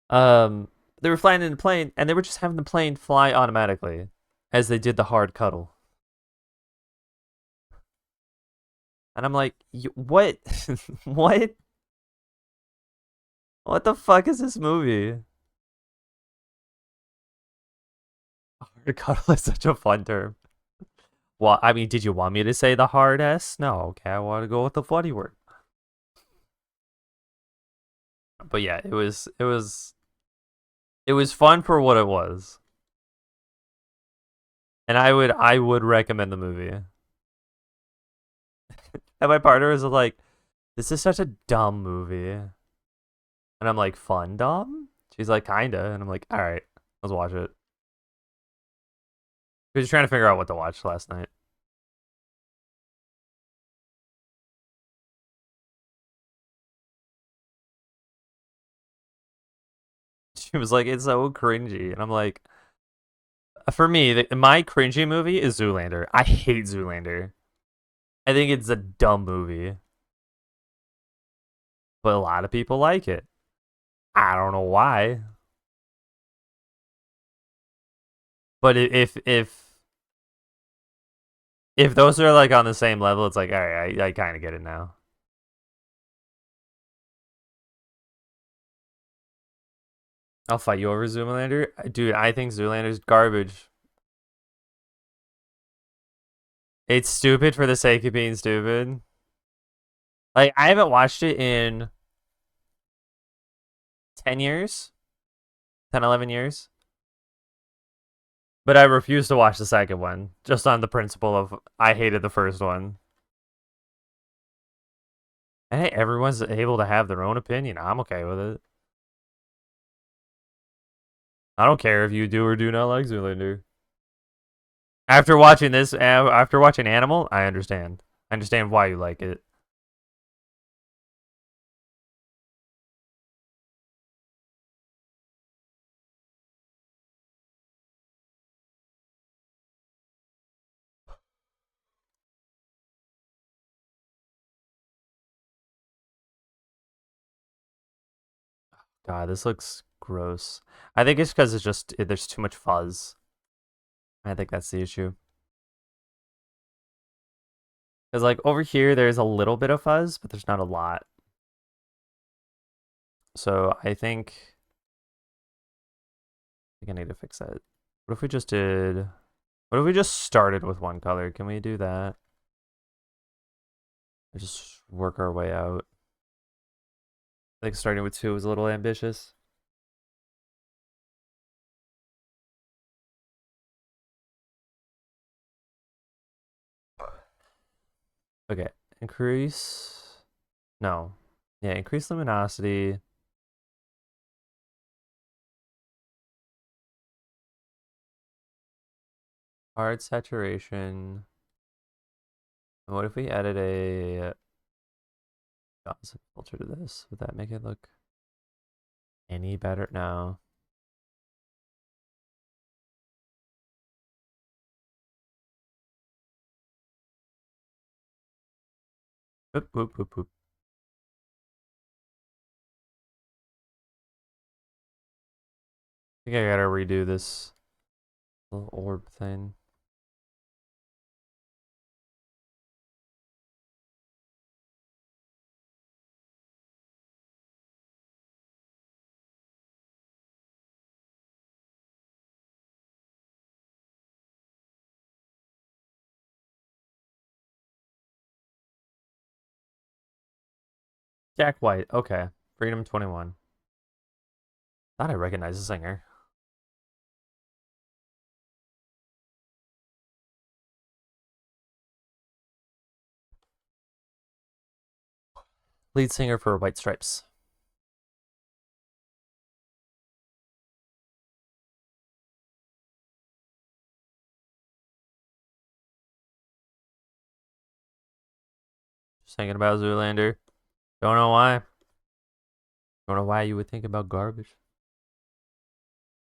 A: Um, they were flying in the plane and they were just having the plane fly automatically as they did the hard cuddle. And I'm like, what? What? What the fuck is this movie? Hard cuddle is such a fun term. Well, I mean, did you want me to say the hard S? No, okay, I want to go with the funny word. But yeah, it was fun for what it was. And I would recommend the movie. And my partner was like, "This is such a dumb movie." And I'm like, "Fun dumb?" She's like, "Kinda." And I'm like, "All right, let's watch it." We were just trying to figure out what to watch last night. She was like, "It's so cringy." And I'm like, for me, my cringy movie is Zoolander. I hate Zoolander. I think it's a dumb movie, but a lot of people like it. I don't know why. But if those are like on the same level, it's like, all right, I kind of get it now. I'll fight you over Zoolander, dude. I think Zoolander's garbage. It's stupid for the sake of being stupid. Like, I haven't watched it in 10 years, 10, 11 years. But I refuse to watch the second one, just on the principle of I hated the first one. And hey, everyone's able to have their own opinion. I'm okay with it. I don't care if you do or do not like Zoolander. After watching this, after watching Animal, I understand. I understand why you like it. God, this looks gross. I think it's because there's too much fuzz. I think that's the issue. Because like over here, there's a little bit of fuzz, but there's not a lot. So I think I need to fix that. What if we just did? What if we just started with one color? Can we do that? Or just work our way out. I think starting with two was a little ambitious. Okay, increase. No, yeah, increase luminosity. Hard saturation. And what if we added a Gaussian filter to this? Would that make it look any better? No. Whoop, whoop, whoop, whoop. I think I gotta redo this. Little orb thing. Jack White. Okay. Freedom 21. Thought I recognized the singer. Lead singer for White Stripes. Just thinking about Zoolander. Don't know why. Don't know why you would think about garbage.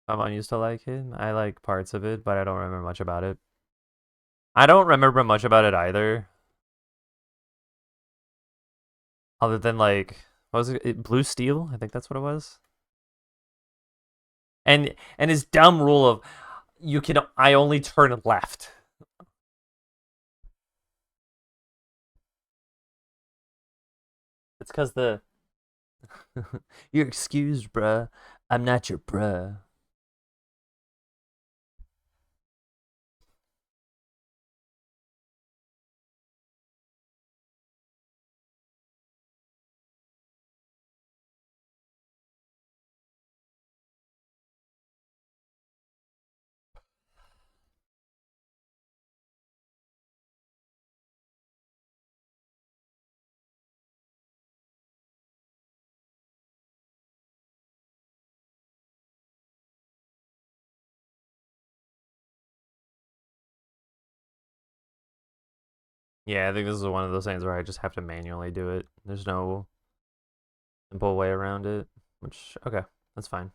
A: Someone used to like it. I like parts of it, but I don't remember much about it. I don't remember much about it either. Other than like, what was it? Blue Steel? I think that's what it was. And his dumb rule of I only turn left. It's because you're excused, bruh. I'm not your bruh. Yeah, I think this is one of those things where I just have to manually do it. There's no simple way around it, which, okay, that's fine.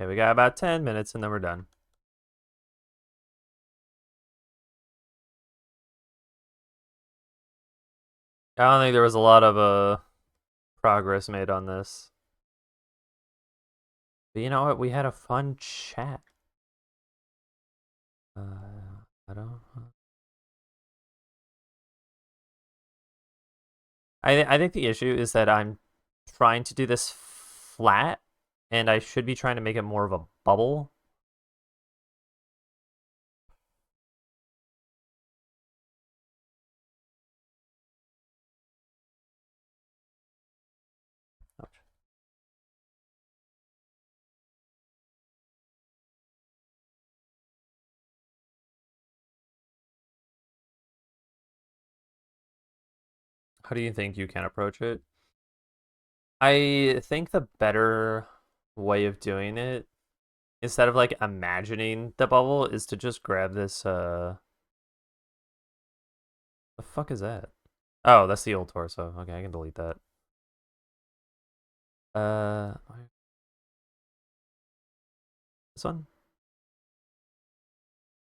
A: Okay, we got about 10 minutes and then we're done. I don't think there was a lot of progress made on this. But you know what? We had a fun chat. I don't. I think the issue is that I'm trying to do this flat, and I should be trying to make it more of a bubble. How do you think you can approach it? I think the better way of doing it, instead of like imagining the bubble, is to just grab this. The fuck is that? Oh, that's the old torso. Okay, I can delete that. Uh, this one?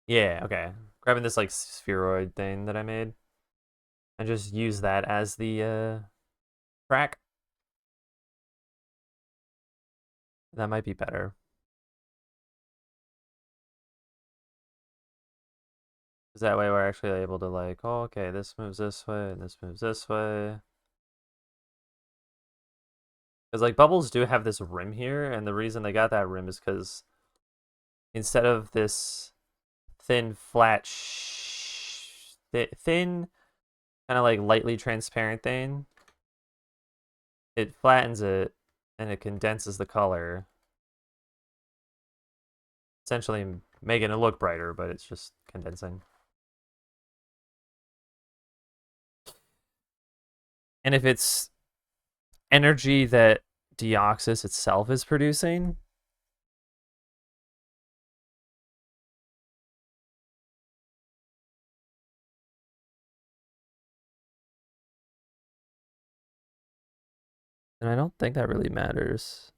A: Yeah, okay. Grabbing this like spheroid thing that I made, and just use that as the track. That might be better. Because that way we're actually able to like, oh, okay, this moves this way and this moves this way. Because like bubbles do have this rim here, and the reason they got that rim is because instead of this thin, flat, thin, kind of like lightly transparent thing, it flattens it and it condenses the color, essentially making it look brighter, but it's just condensing. And if it's energy that Deoxys itself is producing, then I don't think that really matters.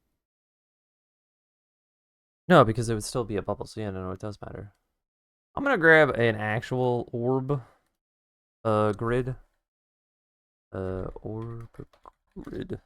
A: No, because it would still be a bubble, so yeah, no, it does matter. I'm gonna grab an actual orb grid. Orb grid.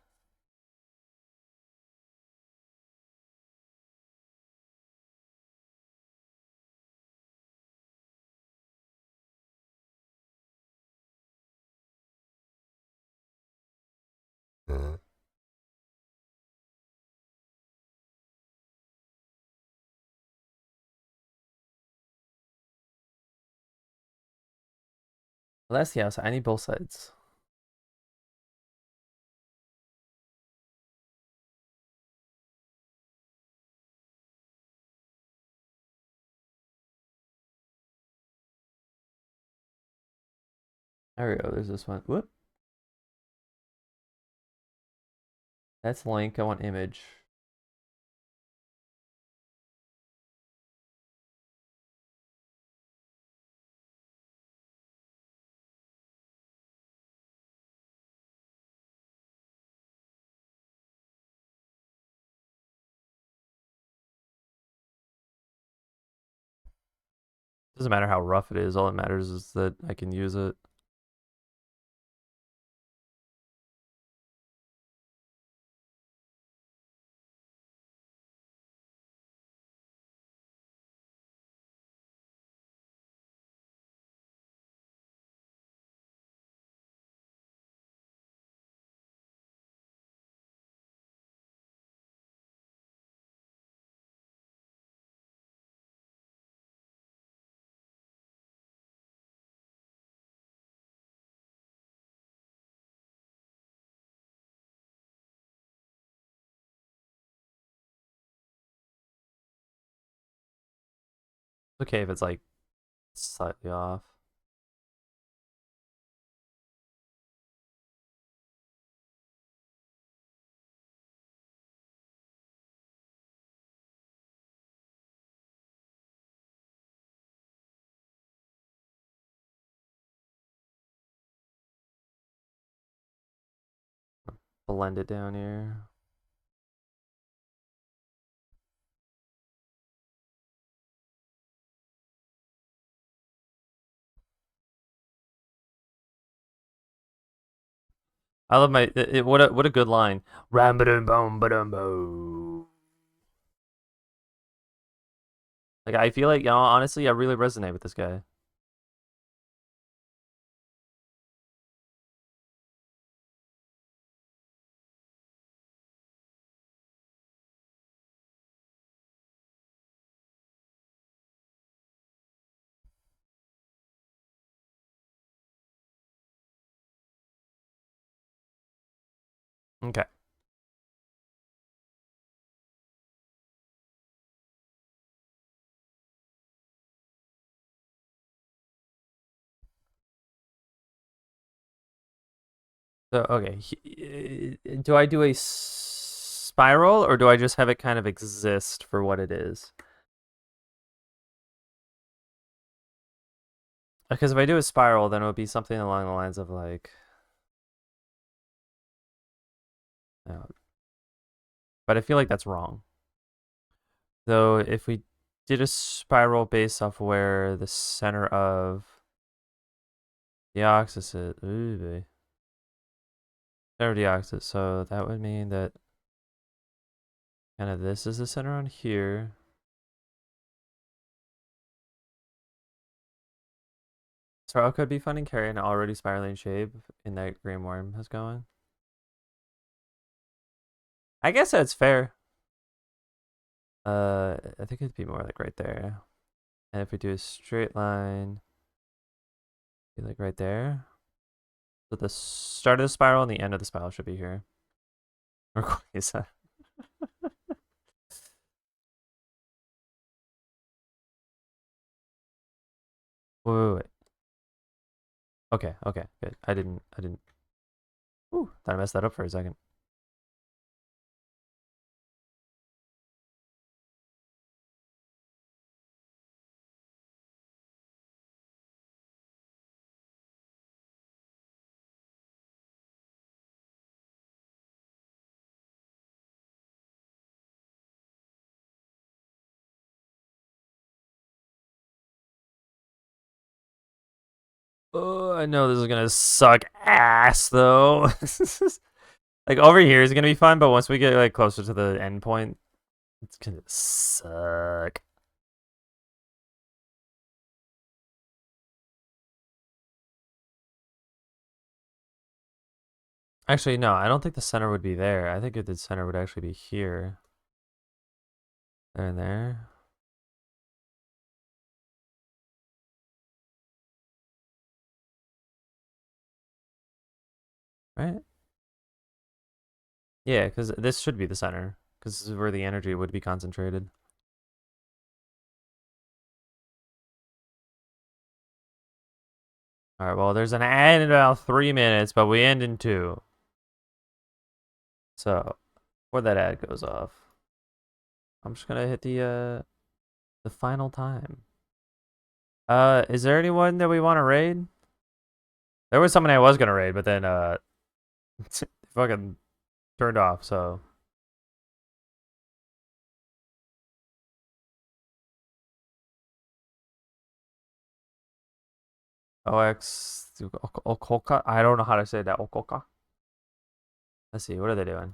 A: Well, that's the outside. I need both sides. There we go. There's this one. Whoop. That's link. I want image. Doesn't matter how rough it is. All that matters is that I can use it. It's okay if it's like slightly off. Blend it down here. I love my what a good line. Ram ba boom ba boom. Like I feel like, you know, honestly, I really resonate with this guy. Okay. So okay, do I do a spiral or do I just have it kind of exist for what it is? Because if I do a spiral, then it would be something along the lines of like, but I feel like that's wrong. Though if we did a spiral based off where the center of the axis is, ooh, center of the axis, so that would mean that kind of this is the center on here. So I could be funding carry an already spiraling shape in that Green Worm has going. I guess that's fair. I think it'd be more like right there. And if we do a straight line, be like right there. So the start of the spiral and the end of the spiral should be here. Or is that? Wait. Okay, okay, good. I didn't. Ooh, thought I messed that up for a second. Oh, I know this is gonna suck ass though. Like over here is gonna be fun, but once we get like closer to the end point, it's gonna suck. Actually, no, I don't think the center would be there. I think the center would actually be here. There and there. Right? Yeah, because this should be the center. Because this is where the energy would be concentrated. Alright, well, there's an ad in about 3 minutes, but we end in 2. So, before that ad goes off, I'm just gonna hit the final time. Is there anyone that we want to raid? There was someone I was gonna raid, but then fucking turned off, so OX Okoka. I don't know how to say that. Okoka. Let's see, what are they doing?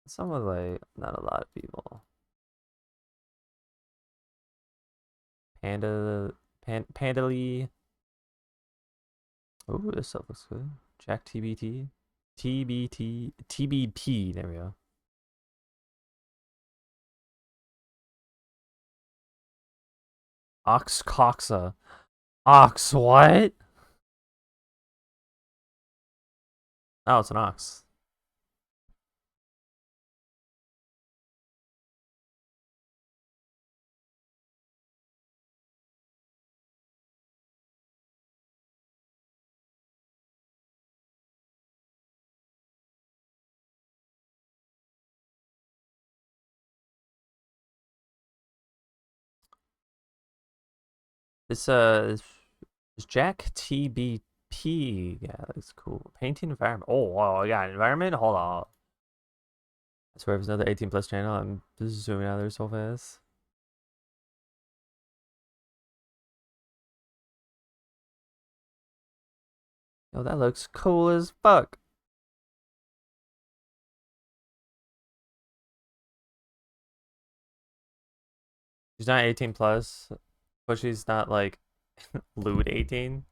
A: Some of like not a lot of people. Pandally. Ooh, this stuff looks good. Jack TBT. TBP. There we go. Ox Coxa. Ox what? Oh, it's an ox. This is Jack TBP. Yeah, that's cool. Painting environment. Oh wow, yeah, environment. Hold on. I swear, if it's another 18 plus channel, I'm just zooming out there so fast. Yo, that looks cool as fuck. She's not 18 plus, but she's not like lewd 18.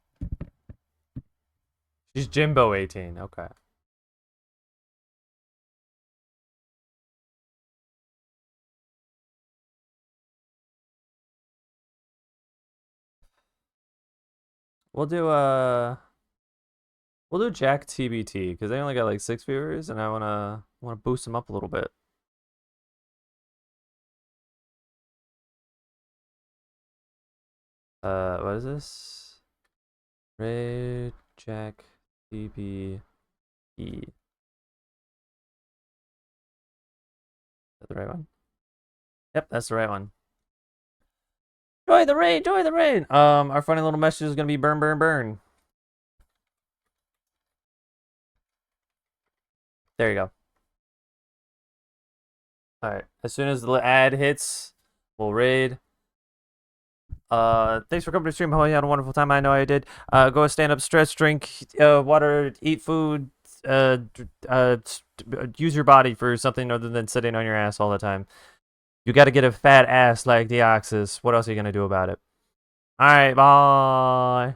A: She's Jimbo 18. Okay. We'll do we'll do Jack TBT because they only got like 6 viewers, and I wanna boost them up a little bit. What is this? Ray Jack TBT. Is that the right one? Yep, that's the right one. Join the raid! Join the raid! Our funny little message is gonna be burn, burn, burn. There you go. All right. As soon as the ad hits, we'll raid. Thanks for coming to stream. Hope you had a wonderful time. I know I did. Go stand up, stretch, drink water, eat food. Use your body for something other than sitting on your ass all the time. You got to get a fat ass like the Oxus. What else are you gonna do about it? All right. Bye.